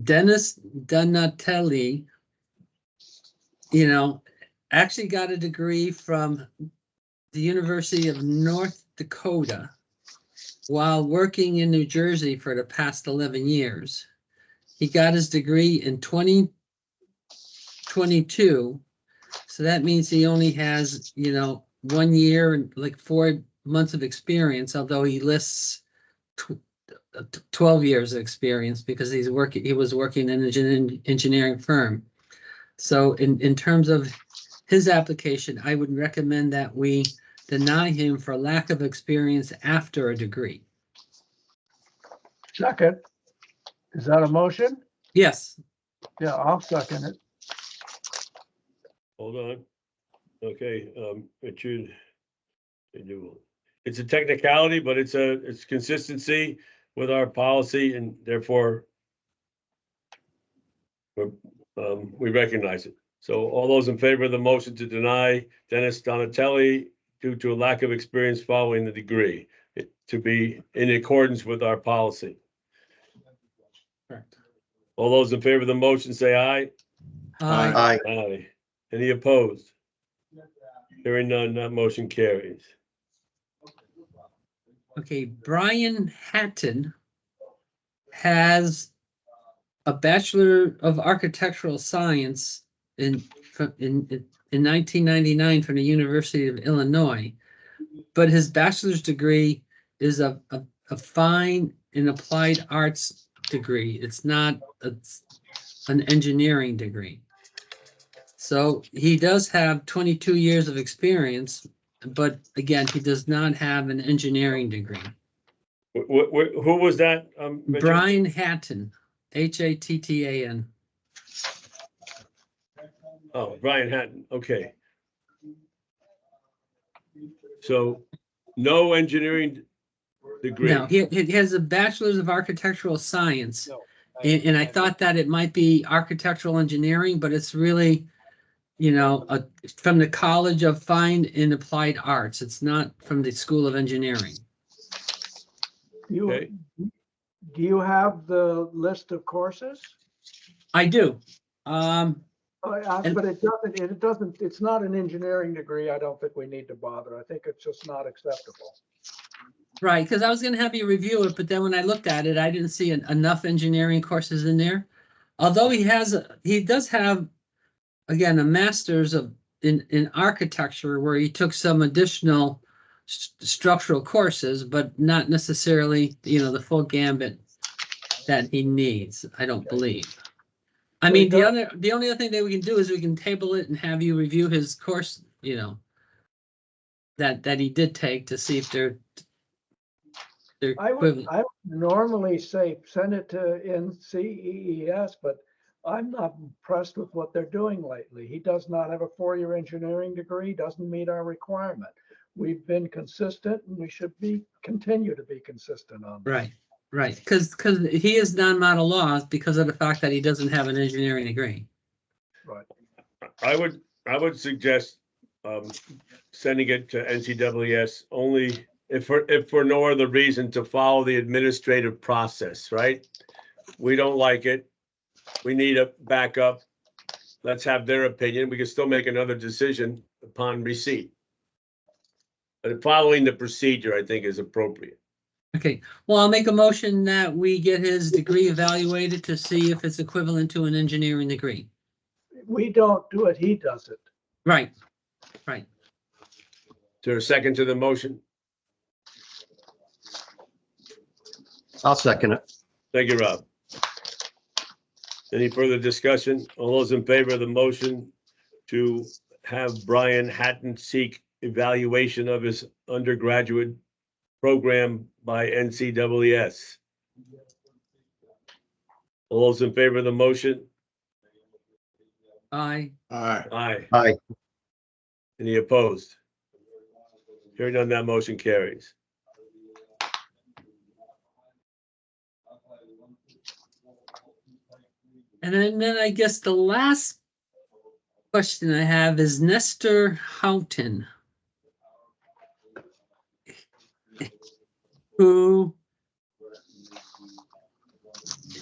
Dennis Donatelli, actually got a degree from the University of North Dakota while working in New Jersey for the past 11 years. He got his degree in 2022. So that means he only has, 1 year and like 4 months of experience, although he lists 12 years of experience because he was working in an engineering firm. So in terms of his application, I would recommend that we deny him for lack of experience after a degree. second. Is that a motion? Yes. Yeah, I'll second it. Hold on. Okay, Richard. It's a technicality, but it's consistency with our policy, and therefore we recognize it. So all those in favor of the motion to deny Dennis Donatelli due to a lack of experience following the degree, to be in accordance with our policy. Correct. All those in favor of the motion say aye. Aye. Aye. Any opposed? Hearing none, that motion carries. Okay, Brian Hatton has a Bachelor of Architectural Science in 1999 from the University of Illinois, but his bachelor's degree is a fine and applied arts degree. It's not an engineering degree. So he does have 22 years of experience, but again, he does not have an engineering degree. Who was that? Richard? Brian Hatton, Hattan. Oh, Brian Hatton, okay. So, no engineering degree. No, he has a bachelor's of architectural science. And I thought that it might be architectural engineering, but it's really, from the College of Fine and Applied Arts. It's not from the School of Engineering. Okay. Do you have the list of courses? I do. But it doesn't, it's not an engineering degree. I don't think we need to bother. I think it's just not acceptable. Right, because I was going to have you review it, but then when I looked at it, I didn't see enough engineering courses in there. Although he does have, again, a master's in architecture where he took some additional structural courses, but not necessarily, the full gambit that he needs, I don't believe. I mean, the only other thing that we can do is we can table it and have you review his course, that he did take to see if they're I would equivalent. normally say send it to NCEES, but I'm not impressed with what they're doing lately. He does not have a 4-year engineering degree, doesn't meet our requirement. We've been consistent and we should continue to be consistent on that. Right, because he is non-model laws because of the fact that he doesn't have an engineering degree. Right. I would suggest sending it to NCWS only if for no other reason to follow the administrative process, right? We don't like it. We need a backup. Let's have their opinion. We can still make another decision upon receipt. But following the procedure, I think, is appropriate. Okay, well, I'll make a motion that we get his degree evaluated to see if it's equivalent to an engineering degree. We don't do it, he does it. Right. Is there a second to the motion? I'll second it. Thank you, Rob. Any further discussion? All those in favor of the motion to have Brian Hatton seek evaluation of his undergraduate program by NCWS? All those in favor of the motion? Aye. All right. Aye. Aye. Any opposed? Hearing none, that motion carries. And then I guess the last question I have is Nestor Houghton, who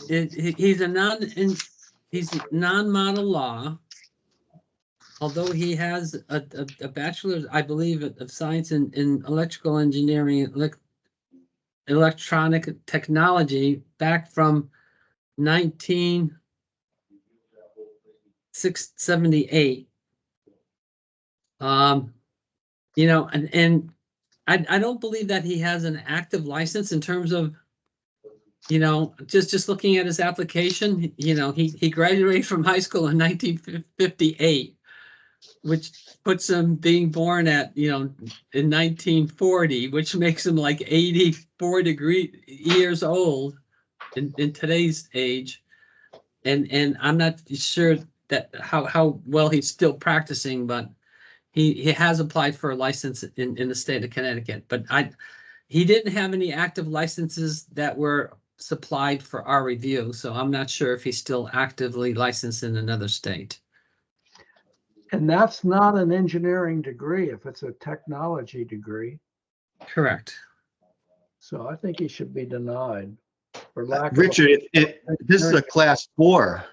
he's non-model law, although he has a bachelor's, I believe, of science in electrical engineering, electronic technology back from 1978. And I don't believe that he has an active license in terms of, just looking at his application. He graduated from high school in 1958, which puts him being born at, in 1940, which makes him like 84 years old in today's age. And I'm not sure that how well he's still practicing, but he has applied for a license in the state of Connecticut. But he didn't have any active licenses that were supplied for our review, so I'm not sure if he's still actively licensed in another state. And that's not an engineering degree if it's a technology degree. Correct. So I think he should be denied for lack of. Richard, this is a class 4,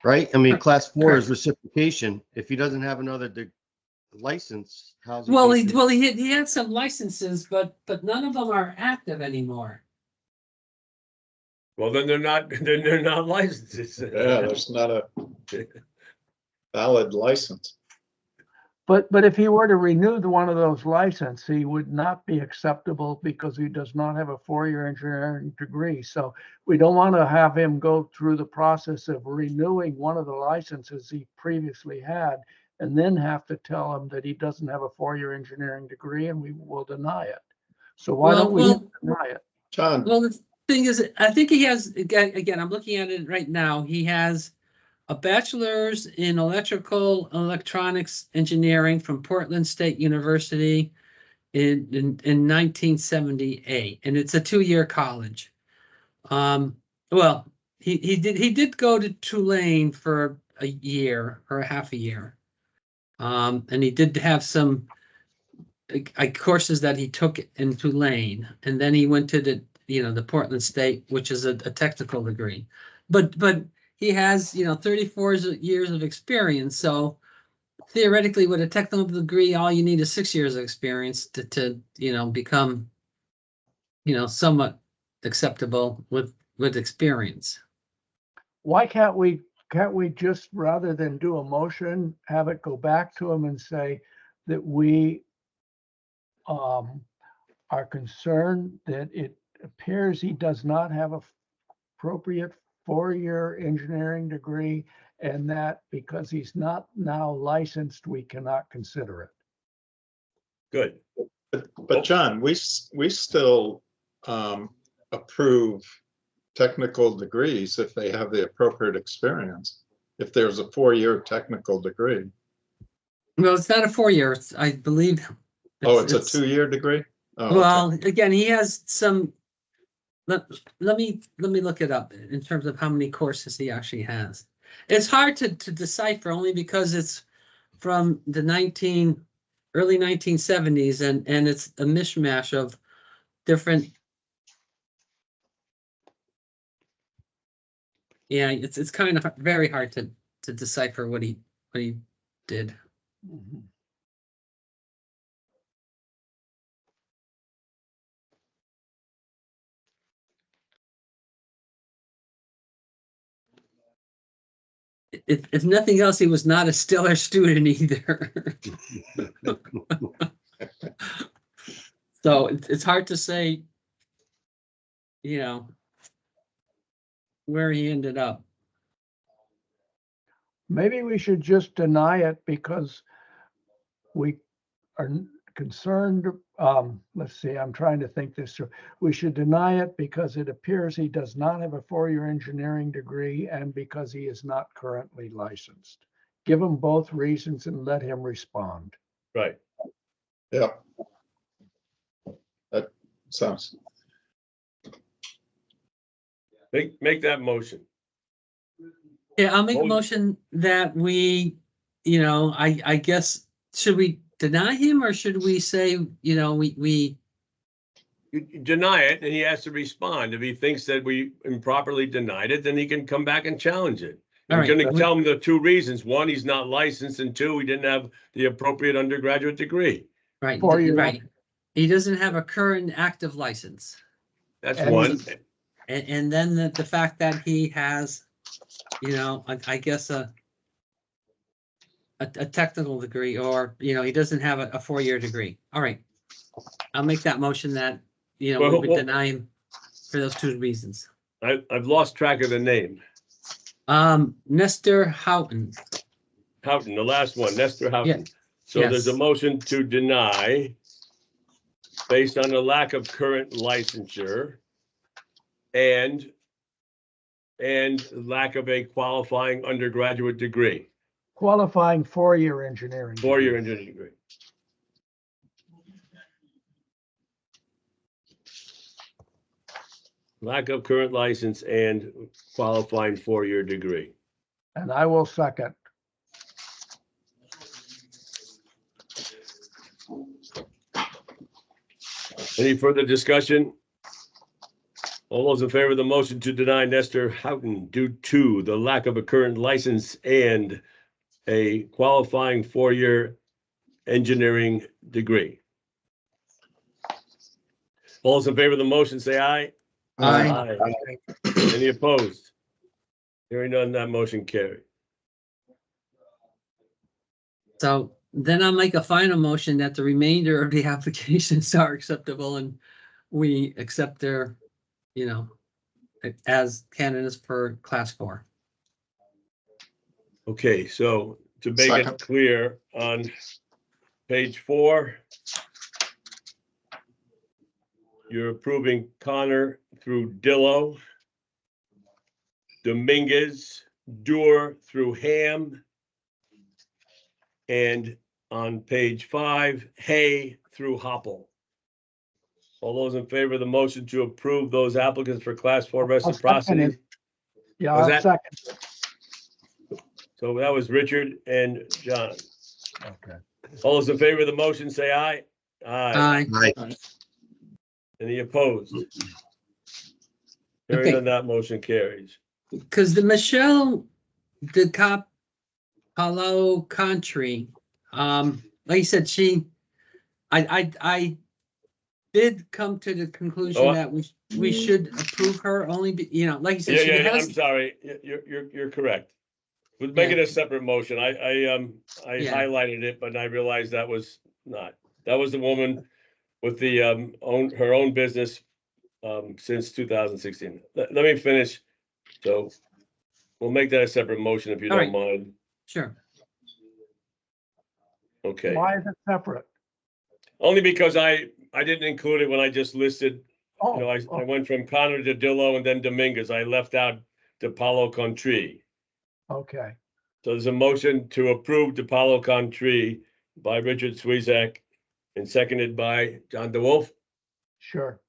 right? I mean, class 4 is reciprocation. If he doesn't have another license, how's he? Well, he had some licenses, but none of them are active anymore. Well, then they're not licenses. Yeah, there's not a valid license. But if he were to renew one of those licenses, he would not be acceptable because he does not have a 4-year engineering degree. So we don't want to have him go through the process of renewing one of the licenses he previously had and then have to tell him that he doesn't have a 4-year engineering degree and we will deny it. So why don't we deny it? John, Well, the thing is, I think he has, again, I'm looking at it right now. He has a bachelor's in electrical electronics engineering from Portland State University in 1978, and it's a 2-year college. Well, he did go to Tulane for a year or a half a year. And he did have some courses that he took in Tulane, and then he went to the Portland State, which is a technical degree. But he has 34 years of experience. So theoretically, with a technical degree, all you need is 6 years of experience to become somewhat acceptable with experience. Why can't we just, rather than do a motion, have it go back to him and say that we are concerned that it appears he does not have a appropriate 4-year engineering degree, and that because he's not now licensed, we cannot consider it. Good. but John, we still approve technical degrees if they have the appropriate experience. If there's a 4-year technical degree. Well, it's not a 4-year. I believe. It's a 2-year degree? Oh, okay. Well, again, he has some. Let me look it up in terms of how many courses he actually has. It's hard to decipher only because it's from the early 1970s and it's a mishmash of different. Yeah, it's kind of very hard to decipher what he did. Mhm. If nothing else, he was not a stellar student either. So it's hard to say, where he ended up. Maybe we should just deny it because we are concerned. Let's see, I'm trying to think this through. We should deny it because it appears he does not have a 4-year engineering degree and because he is not currently licensed. Give him both reasons and let him respond. Right. Yeah. That sounds, Make that motion. Yeah, I'll make a Well- motion that we, I guess, should we deny him or should we say, we You deny it, and he has to respond. If he thinks that we improperly denied it, then he can come back and challenge it. All We're right, gonna tell him the 2 reasons. 1, he's not licensed, and 2, he didn't have the appropriate undergraduate degree. right, 4-year. right. He doesn't have a current active license. That's And one. And then the fact that he has, I guess a technical degree or, he doesn't have a 4-year degree. All right. I'll make that motion that, we Well, would deny him for those 2 reasons. I've lost track of the name. Nestor Houghton. Houghton, the last one, Nestor Houghton. Yeah. So there's a Yes. motion to deny based on the lack of current licensure and lack of a qualifying undergraduate degree, Qualifying 4-year engineering. 4-year degree. engineering degree. Lack of current license and qualifying 4-year degree. And I will second. Any further discussion? All those in favor of the motion to deny Nestor Houghton due to the lack of a current license and a qualifying 4-year engineering degree. All those in favor of the motion, say aye. Aye. Any opposed? Hearing none, that motion carried. So then I'll make a final motion that the remainder of the applications are acceptable and we accept their, as candidates for class 4. Okay, so to make it Second. clear, on page 4, you're approving Connor through Dillo, Dominguez, Dewar through Ham, and on page 5, Hay through Hopple. All those in favor of the motion to approve those applicants for class 4 second reciprocity? it. Yeah, Was I'll that- second. So that was Richard and John. Okay. All those in favor of the motion, say aye. Aye. Aye. Any opposed? Hearing Okay. none, that motion carries. Because the Michelle de Cap Palo Country, like you said, I did come to the conclusion Oh, that we should approve her only, like you said, Yeah, she I'm has, sorry. You're correct. We'll make it a separate motion. I Yeah. highlighted it, but I realized that was not. That was the woman with the her own business since 2016. Let me finish. So we'll make that a separate motion if you All don't right. mind. sure. Okay. Why is it separate? Only because I didn't include it when I just listed. You know, Oh, I went from Connor to Dillo and then Dominguez. I left out DePaulo Country. okay. So there's a motion to approve DePaulo Country by Richard Swezak and seconded by John DeWolf. Sure.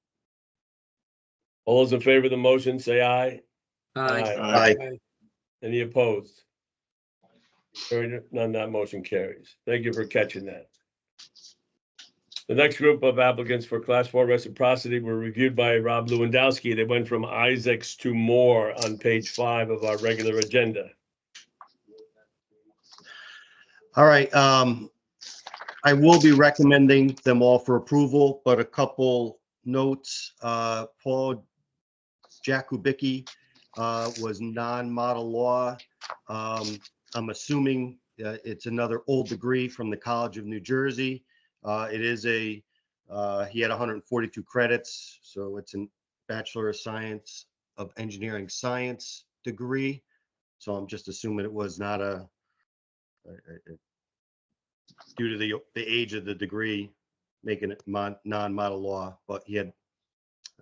All those in favor of the motion, say aye. Aye. Aye. Any opposed? Hearing none, that motion carries. Thank you for catching that. The next group of applicants for class 4 reciprocity were reviewed by Rob Lewandowski. They went from Isaacs to Moore on page 5 of our regular agenda. All right, I will be recommending them all for approval, but a couple notes. Paul Jakubicki was non-model law. I'm assuming it's another old degree from the College of New Jersey. It is he had 142 credits, so it's a Bachelor of Science of Engineering Science degree. So I'm just assuming it was not due to the age of the degree, making it non-model law, but he had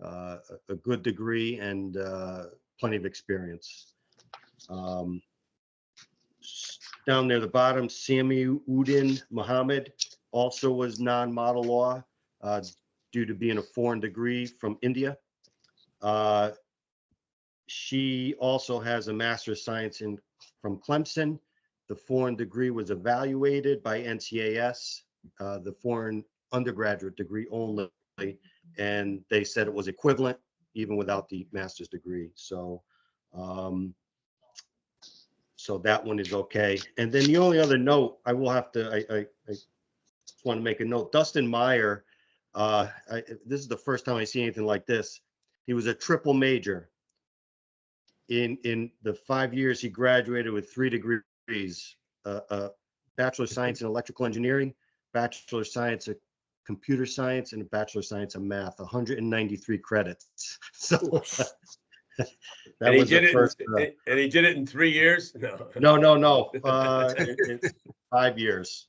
a good degree and plenty of experience. Down near the bottom, Sami Udin Muhammad also was non-model law due to being a foreign degree from India. She also has a Master of Science from Clemson. The foreign degree was evaluated by NCAS, the foreign undergraduate degree only, and they said it was equivalent even without the master's degree. So, so that one is okay. And then the only other note I will have to, I just want to make a note. Dustin Meyer, this is the first time I see anything like this. He was a triple major. In the 5 years he graduated with 3 degrees, Bachelor of Science in Electrical Engineering, Bachelor of Science in Computer Science, and a Bachelor of Science in Math, 193 credits. So that was the first. And he did it in 3 years? No. No. It's 5 years.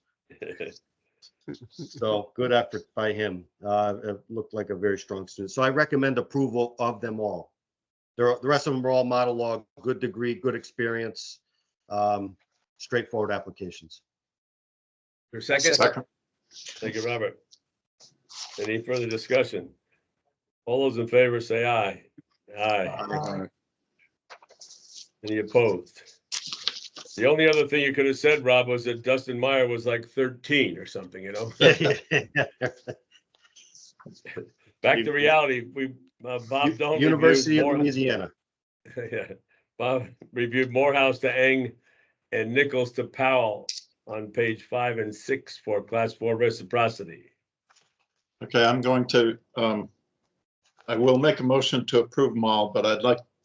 So good effort by him. It looked like a very strong student. So I recommend approval of them all. The rest of them are all model law, good degree, good experience, straightforward applications. For a second? Second. Thank you, Robert. Any further discussion? All those in favor say aye. Aye. Any opposed? The only other thing you could have said, Rob, was that Dustin Meyer was like 13 or something, you know? Back to reality. Bob Doan University of reviewed Louisiana. Yeah. Bob reviewed Morehouse to Eng and Nichols to Powell on page 5 and 6 for class 4 reciprocity. Okay, I'm going to, I will make a motion to approve them all, but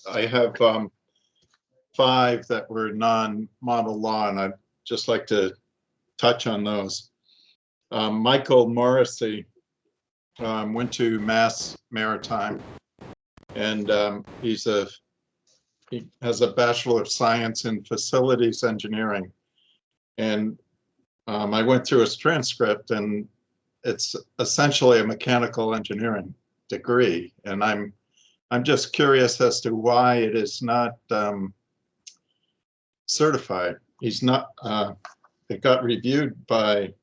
I have 5 that were non-model law, and I'd just like to touch on those. Michael Morrissey went to Mass Maritime, and he has a Bachelor of Science in Facilities Engineering. And I went through his transcript, and it's essentially a mechanical engineering degree. And I'm just curious as to why it is not certified. He's not, it got reviewed by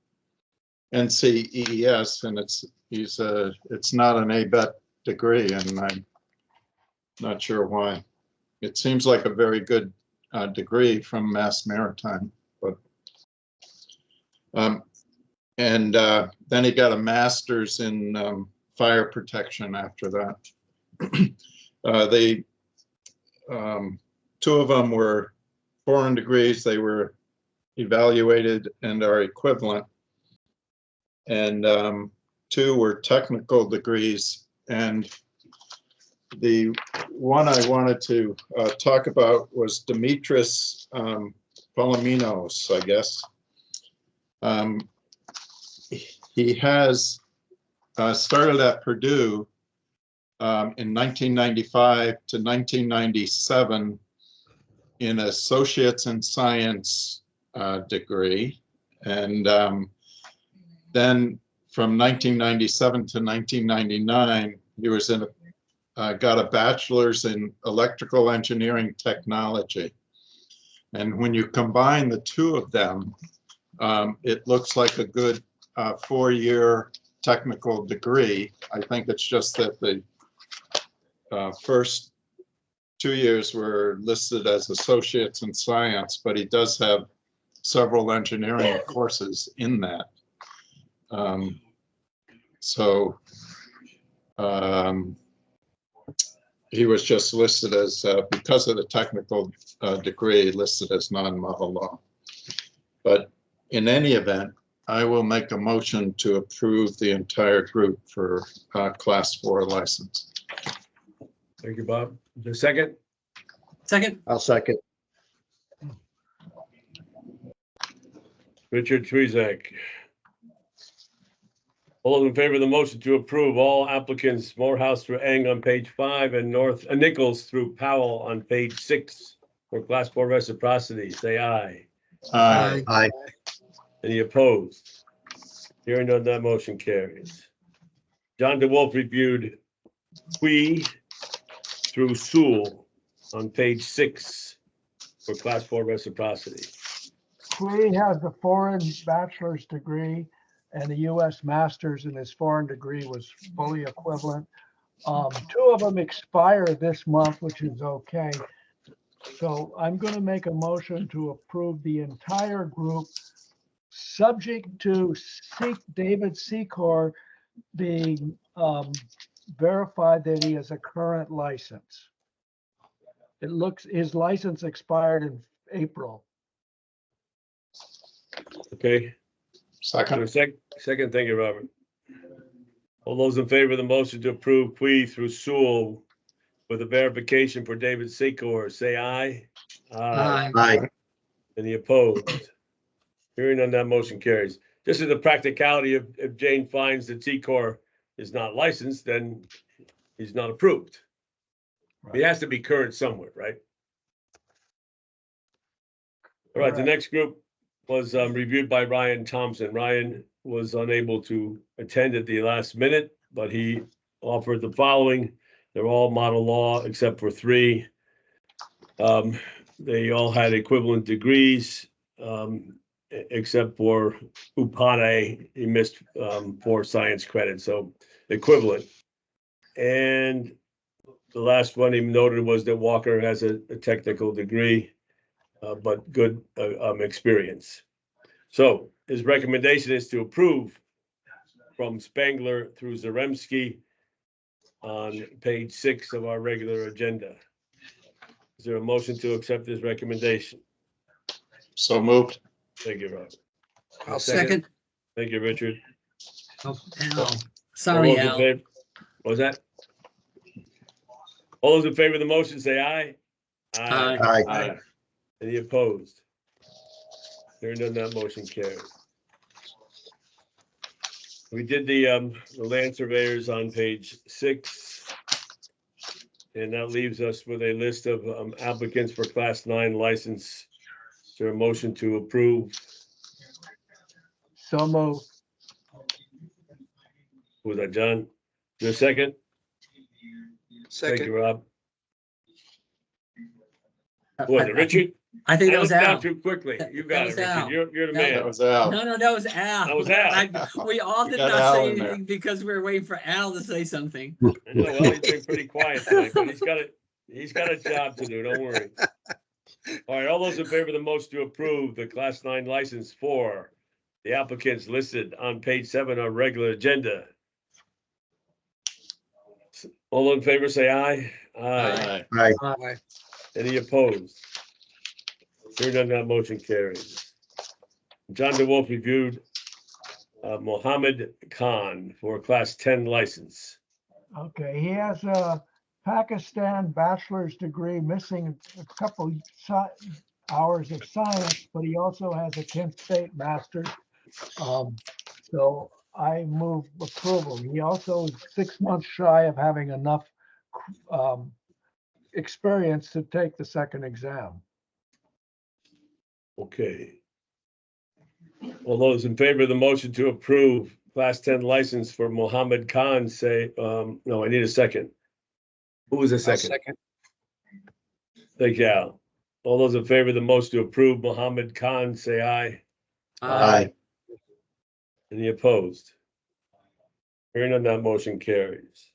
NCEES, and it's not an ABET degree, and I'm not sure why. It seems like a very good degree from Mass Maritime, but and then he got a master's in fire protection after that. Two of them were foreign degrees. They were evaluated and are equivalent. And two were technical degrees. And the one I wanted to talk about was Dimitris Polominos, I guess. He has started at Purdue in 1995 to 1997 in Associates in Science degree. And then from 1997 to 1999, he was in got a bachelor's in electrical engineering technology. And when you combine the two of them, it looks like a good 4-year technical degree. I think it's just that the first 2 years were listed as associates in science, but he does have several engineering courses in that. He was just listed as, because of the technical degree, listed as non-model law. But in any event, I will make a motion to approve the entire group for Class 4 license. Thank you, Bob. The second? Second, I'll second. Richard Trezak. All those in favor of the motion to approve all applicants, Morehouse through Eng on page 5 and Nichols through Powell on page 6 for Class 4 reciprocity, say aye. Aye. Aye. Any opposed? Hearing none, that motion carries. John DeWolf reviewed Qui through Sewell on page 6 for Class 4 reciprocity. He has a foreign bachelor's degree and a U.S. master's, and his foreign degree was fully equivalent. 2 of them expire this month, which is okay. So I'm going to make a motion to approve the entire group, subject to David Secor being verified that he has a current license. It looks, his license expired in April. Okay. Second. Second, thank you, Robert. All those in favor of the motion to approve Qui through Sewell with a verification for David Secor, say aye. aye. Aye. Any opposed? Hearing none, that motion carries. Just as a practicality, if Jane finds that Secor is not licensed, then he's not approved. He has to be current somewhere, right? All right, the Correct. next group was reviewed by Ryan Thompson. Ryan was unable to attend at the last minute, but he offered the following. They're all model law except for 3. They all had equivalent degrees, except for Upane. He missed 4 science credits, so equivalent. And the last one he noted was that Walker has a technical degree, but good experience. So his recommendation is to approve from Spangler through Zaremski on page 6 of our regular agenda. Is there a motion to accept this recommendation? So moved. Thank you, Robert. I'll Second. Thank you, Richard. Oh, Al. Sorry, All those in Al. favor- What was that? All those in favor of the motion, say aye. Aye. Aye. Any opposed? Hearing none, that motion carries. We did the land surveyors on page 6. And that leaves us with a list of applicants for class 9 license. Is there a motion to approve? So moved. Was that John? Is there a second? Thank Second, you, Rob. Who was it, Richard? I think that was down Al. too quickly. You That got it, was Richard. Al. You're the That That man. was Al. No, that was Al. That was Al. We all You did got not Al say in there. anything because we were waiting for Al to say something. I know, well, he's been pretty quiet tonight, but he's got a job to do, don't worry. All right, all those in favor of the motion to approve the Class 9 license for the applicants listed on page 7 of regular agenda. All in favor, say aye. Aye. Aye. Any opposed? Hearing none, that motion carries. John DeWolf reviewed Mohammed Khan for a Class 10 license. Okay, he has a Pakistan bachelor's degree, missing a couple hours of science, but he also has a Kent State master's. So I move approval. He also is 6 months shy of having enough experience to take the second exam. Okay. All those in favor of the motion to approve Class 10 license for Mohammed Khan say, no, I need a second. Who was the I'll second? second. Thank you, Al. All those in favor of the motion to approve Mohammed Khan say aye. Aye. Any opposed? Hearing none, that motion carries.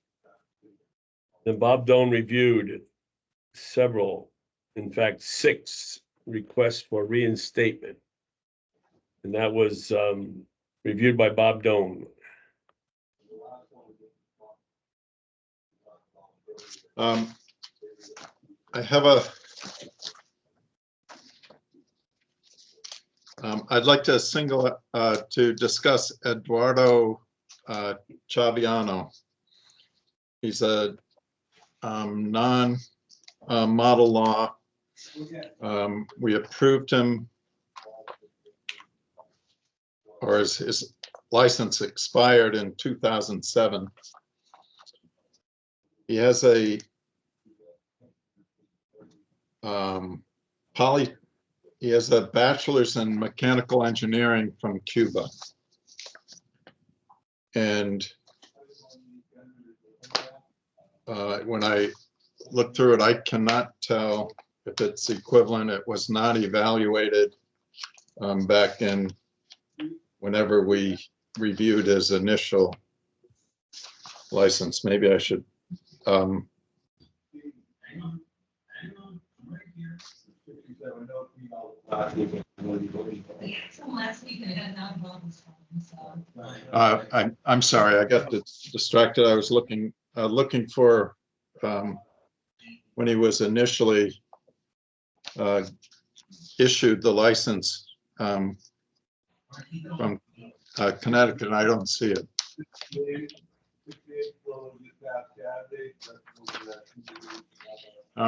Then Bob Doan reviewed several, in fact, 6 requests for reinstatement. And that was reviewed by Bob Doan. I have I'd like to to discuss Eduardo Chaviano. He's a non-model law. We approved him, or his license expired in 2007. He has a he has a bachelor's in mechanical engineering from Cuba. And when I looked through it, I cannot tell if it's equivalent. It was not evaluated back in whenever we reviewed his initial license. Maybe I should I'm sorry, I got distracted. I was looking for when he was initially issued the license from Connecticut, and I don't see it.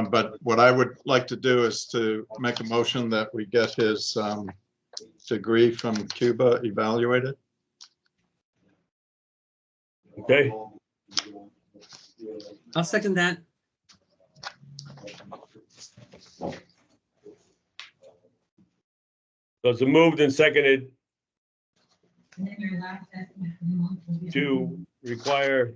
But what I would like to do is to make a motion that we get his degree from Cuba evaluated. Okay, I'll second that. so it's moved and seconded to require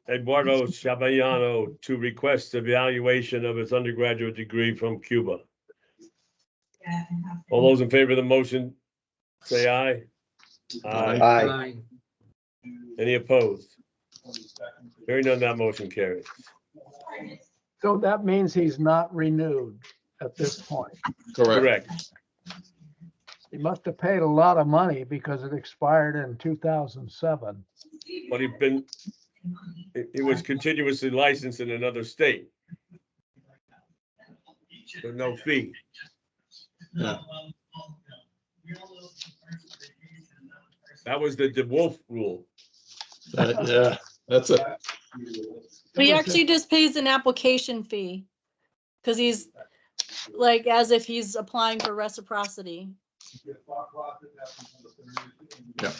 Eduardo Chaviano to request evaluation of his undergraduate degree from Cuba. All those in favor of the motion, say aye. Aye. Any opposed? Hearing none, that motion carries. So that means he's not renewed at this point. Correct. He must have paid a lot of money because it expired in 2007. But he was continuously licensed in another state. So no fee. Yeah. That was the DeWolf rule. Yeah, that's it. He actually just pays an application fee. Cause he's like, as if he's applying for reciprocity. Yeah.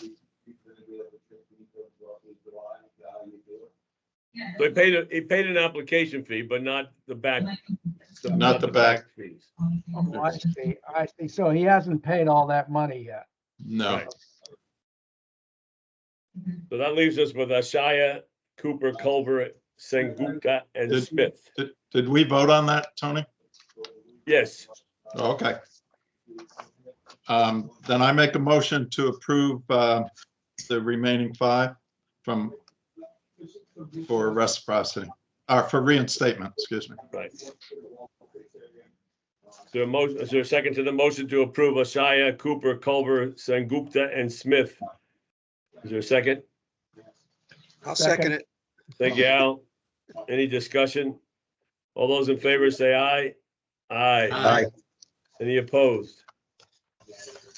So he paid an application fee, but not the back. Not the back. fees. Oh, I see, I see. So he hasn't paid all that money yet. No. Right. So that leaves us with Ashaya, Cooper, Culver, Sengupta, and Did- Smith. Did we vote on that, Tony? Yes, Okay. Then I make a motion to approve the remaining 5 for reciprocity, or for reinstatement, excuse me. right. Is there a second to the motion to approve Ashaya, Cooper, Culver, Sengupta, and Smith? Is there a second? I'll Second. second it. Thank you, Al. Any discussion? All those in favor say aye. Aye. Aye. Any opposed?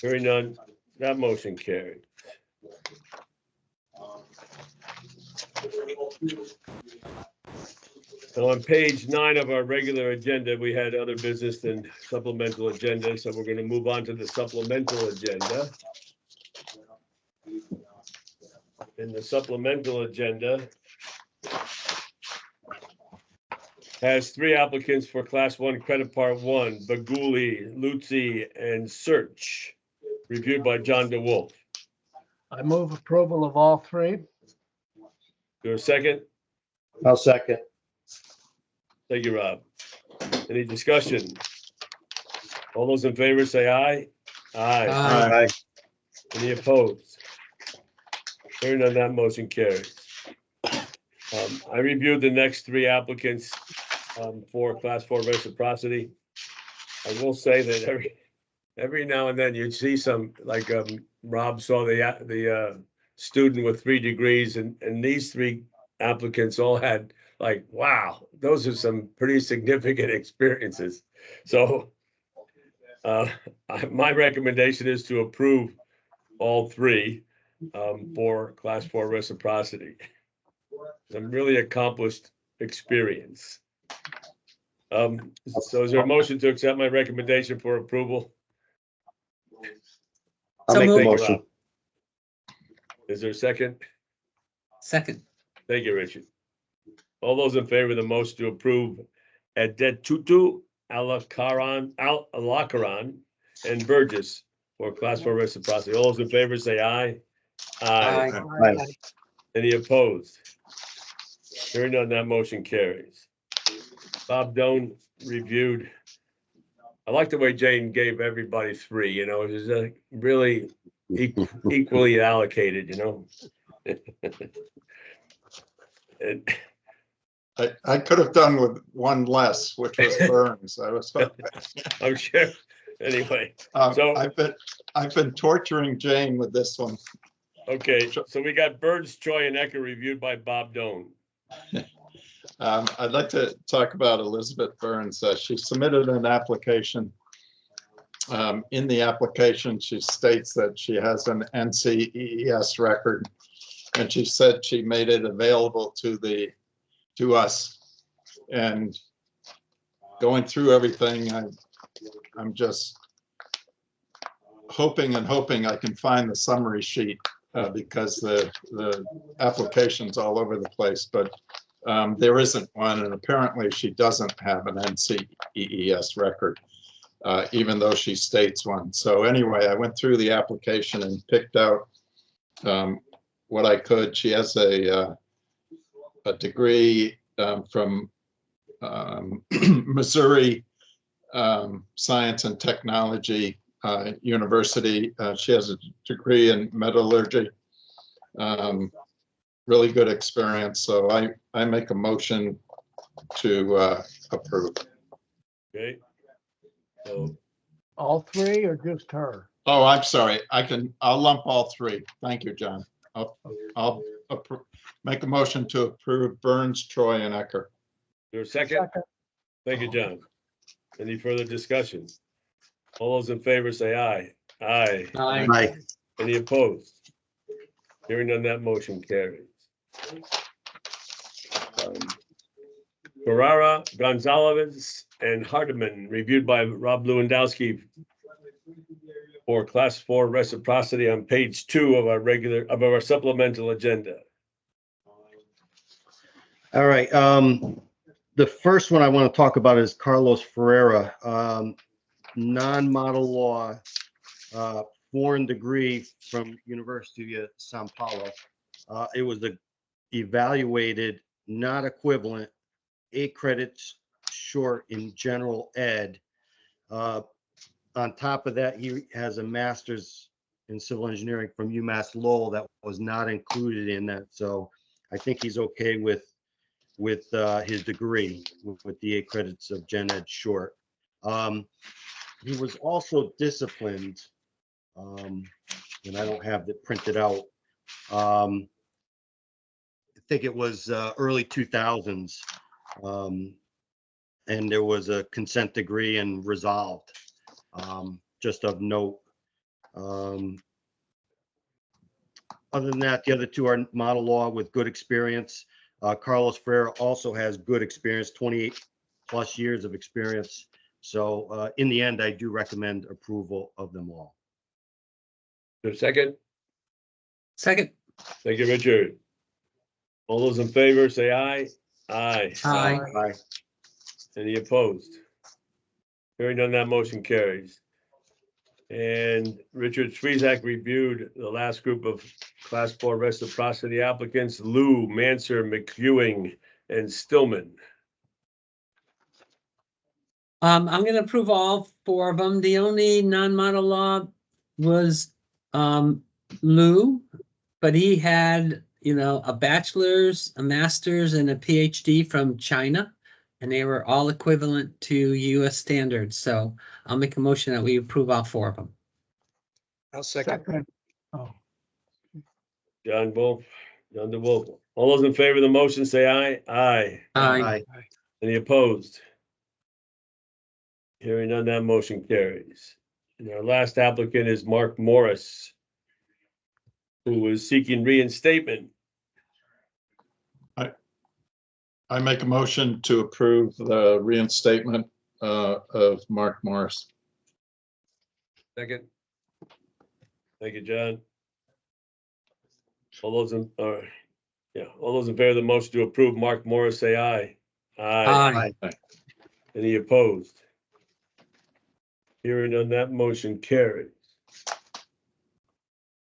Hearing none, that motion carried. So on page 9 of our regular agenda, we had other business than supplemental agenda, so we're going to move on to the supplemental agenda. In the supplemental agenda has 3 applicants for Class 1 Credit Part 1, Baguli, Lutzi, and Search, reviewed by John DeWolf. I move approval of all 3. There a second? I'll second. Thank you, Rob. Any discussion? All those in favor say aye. Aye. Aye. Any opposed? Hearing none, that motion carries. I reviewed the next 3 applicants for Class 4 reciprocity. I will say that every now and then you'd see some, like Rob saw the student with 3 degrees, and these 3 applicants all had, like, wow, those are some pretty significant experiences. So my recommendation is to approve all 3 for Class 4 reciprocity. Some really accomplished experience. So is there a motion to accept my recommendation for approval? I'll So make the Thank you, motion. Rob. Is there a second? Second. Thank you, Richard. All those in favor of the motion to approve Adetutu, Alakaran, and Burgess for Class 4 reciprocity. All those in favor say aye. Aye. Aye. Any opposed? Hearing none, that motion carries. Bob Doan reviewed. I like the way Jane gave everybody 3, it was really equally allocated, And I could have done with 1 less, which was Burns. I'm sure, anyway, So- I've been torturing Jane with this one. okay, so we got Burns, Choi, and Ecker reviewed by Bob Doan. I'd like to talk about Elizabeth Burns. She submitted an application. In the application, she states that she has an NCEES record, and she said she made it available to us. And going through everything, I'm just hoping I can find the summary sheet because the application's all over the place, but there isn't one, and apparently she doesn't have an NCEES record, even though she states one. So anyway, I went through the application and picked out what I could. She has a degree from Missouri Science and Technology University. She has a degree in metallurgy. Really good experience. So I make a motion to approve. Okay. So, All 3 or just her? Oh, I'm sorry. I'll lump all 3. Thank you, John. I'll make a motion to approve Burns, Troy, and Ecker. there a second? Thank you, John. Any further discussion? All those in favor say aye. Aye. Aye. Aye. Any opposed? Hearing none, that motion carries. Ferrara, Gonzalez, and Hardeman, reviewed by Rob Lewandowski for Class 4 reciprocity on page 2 of our supplemental agenda. All right. The first one I want to talk about is Carlos Ferreira, non-model law, foreign degree from University of Sao Paulo. It was evaluated not equivalent, 8 credits short in general ed. On top of that, he has a master's in civil engineering from UMass Lowell that was not included in that. So I think he's okay with his degree with the 8 credits of gen ed short. He was also disciplined, and I don't have it printed out. I think it was early 2000s, and there was a consent decree and resolved, just of note. Other than that, the other two are model law with good experience. Carlos Ferreira also has good experience, 28 plus years of experience. So in the end, I do recommend approval of them all. Your second? Second. Thank you, Richard. All those in favor, say aye. Aye. Aye. Aye. Any opposed? Hearing none, that motion carries. And Richard Swezak reviewed the last group of Class 4 reciprocity applicants, Lou, Manser, McEwing, and Stillman. I'm gonna approve all 4 of them. The only non-model law was Lou, but he had, a bachelor's, a master's, and a PhD from China, and they were all equivalent to US standards. So I'll make a motion that we approve all 4 of them. I'll second. Second. Oh, John DeWolf. All those in favor of the motion, say aye. Aye. Aye. Any opposed? Hearing none, that motion carries. And our last applicant is Mark Morris, who is seeking reinstatement. I make a motion to approve the reinstatement of Mark Morris. Second. Thank you, John. All those in favor of the motion to approve Mark Morris, say aye. Aye. Any opposed? Hearing none, that motion carries.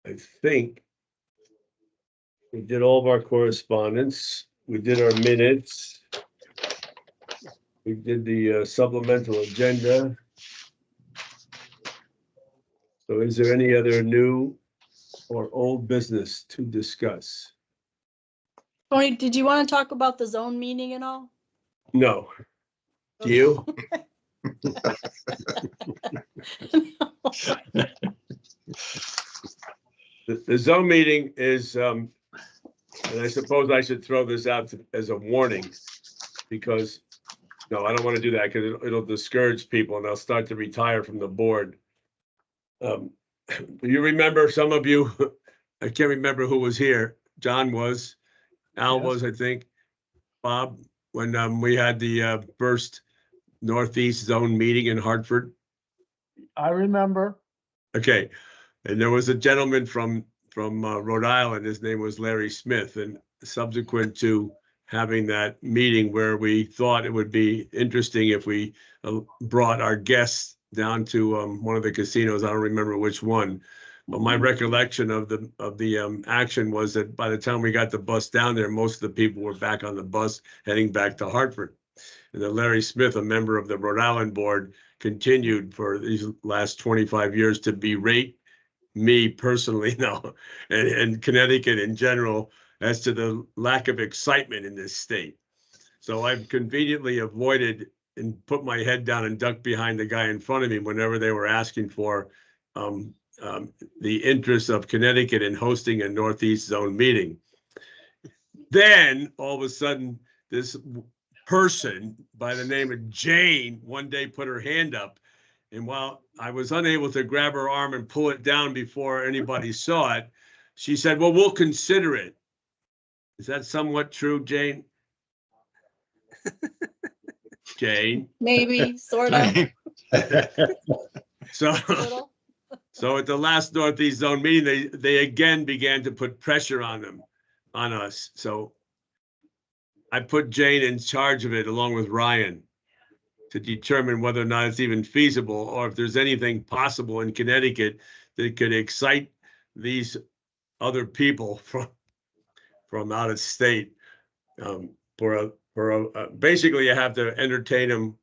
I think we did all of our correspondence. We did our minutes. We did the supplemental agenda. So is there any other new or old business to discuss? Tony, did you want to talk about the zone meeting and all? No. Do you? The zone meeting is, and I suppose I should throw this out as a warning, because, no, I don't want to do that because it'll discourage people and they'll start to retire from the board. Do you remember, some of you, I can't remember who was here. John was, Al Yes. was, I think, Bob, when we had the first Northeast Zone meeting in Hartford. I remember. Okay, and there was a gentleman from Rhode Island. His name was Larry Smith, and subsequent to having that meeting where we thought it would be interesting if we brought our guests down to one of the casinos. I don't remember which one, but my recollection of the action was that by the time we got the bus down there, most of the people were back on the bus heading back to Hartford. And then Larry Smith, a member of the Rhode Island board, continued for these last 25 years to berate me personally now and Connecticut in general as to the lack of excitement in this state. So I've conveniently avoided and put my head down and ducked behind the guy in front of me whenever they were asking for the interest of Connecticut in hosting a Northeast Zone meeting. Then all of a sudden, this person by the name of Jane one day put her hand up, and while I was unable to grab her arm and pull it down before anybody saw it, she said, "Well, we'll consider it." Is that somewhat true, Jane? Jane? Maybe, sort of. So, Little. so at the last Northeast Zone meeting, they again began to put pressure on us. So I put Jane in charge of it along with Ryan to determine whether or not it's even feasible or if there's anything possible in Connecticut that could excite these other people from out of state. basically you have to entertain them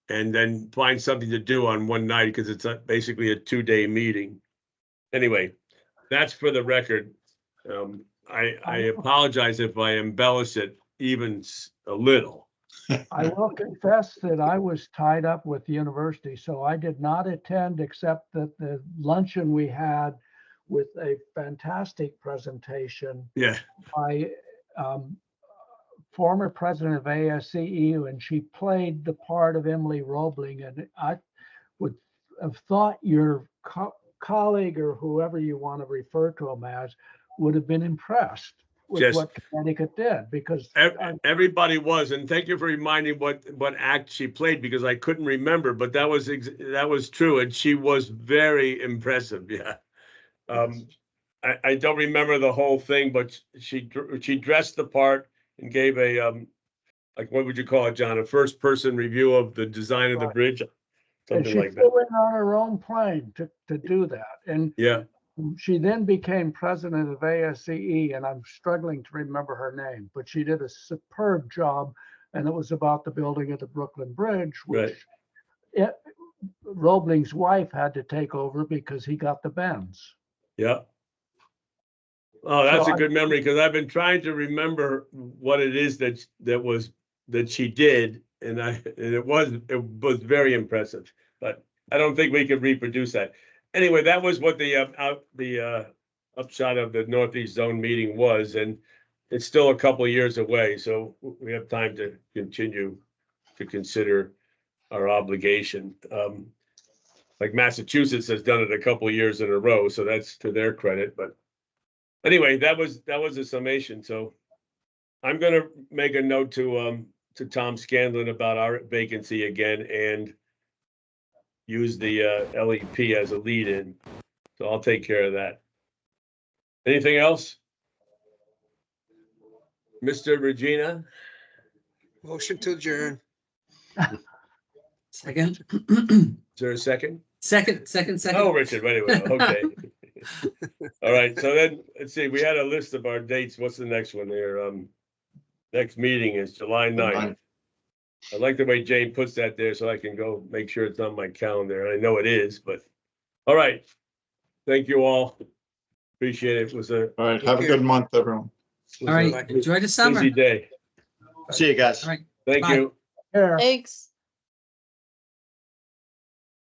and then find something to do on one night because it's basically a 2-day meeting. Anyway, that's for the record. I apologize if I embellish it even a little. I will confess that I was tied up with the university, so I did not attend except that the luncheon we had with a fantastic presentation Yeah, by former president of ASCEU, and she played the part of Emily Roebling, and I would have thought your colleague or whoever you want to refer to him as would have been impressed with Yes. what Connecticut did, because everybody was, and thank you for reminding what act she played because I couldn't remember, but that was true, and she was very impressive. Yeah. I don't remember the whole thing, but she dressed the part and gave a like, what would you call it, John? A first person review of the design of the bridge, and something she like that. flew in on her own plane to do that. And Yeah. she then became president of ASCE, and I'm struggling to remember her name, but she did a superb job. And it was about the building of the Brooklyn Bridge, which Roebling's wife had to take over because he got the bends. Yeah. Oh, that's So a good memory because I've been trying to remember what it is that she did, and it was very impressive. But I don't think we could reproduce that. Anyway, that was what the upshot of the Northeast Zone meeting was, and it's still a couple of years away, so we have time to continue to consider our obligation. Like Massachusetts has done it a couple of years in a row, so that's to their credit. But anyway, that was a summation. So I'm going to make a note to Tom Scanlon about our vacancy again and use the LEP as a lead-in. So I'll take care of that. Anything else? Mr. Regina? Motion to adjourn. Second. Is there a second? Second. Oh, Richard, wait a minute. Okay. All right. So then let's see. We had a list of our dates. What's the next one there? Next meeting is July 9th. I like the way Jane puts that there so I can go make sure it's on my calendar. I know it is, but all right. Thank you all. Appreciate it. It was a All right, have a good month, everyone. All right, enjoy the summer. busy day. See you guys. All right. Thank Bye. you. Here. Thanks.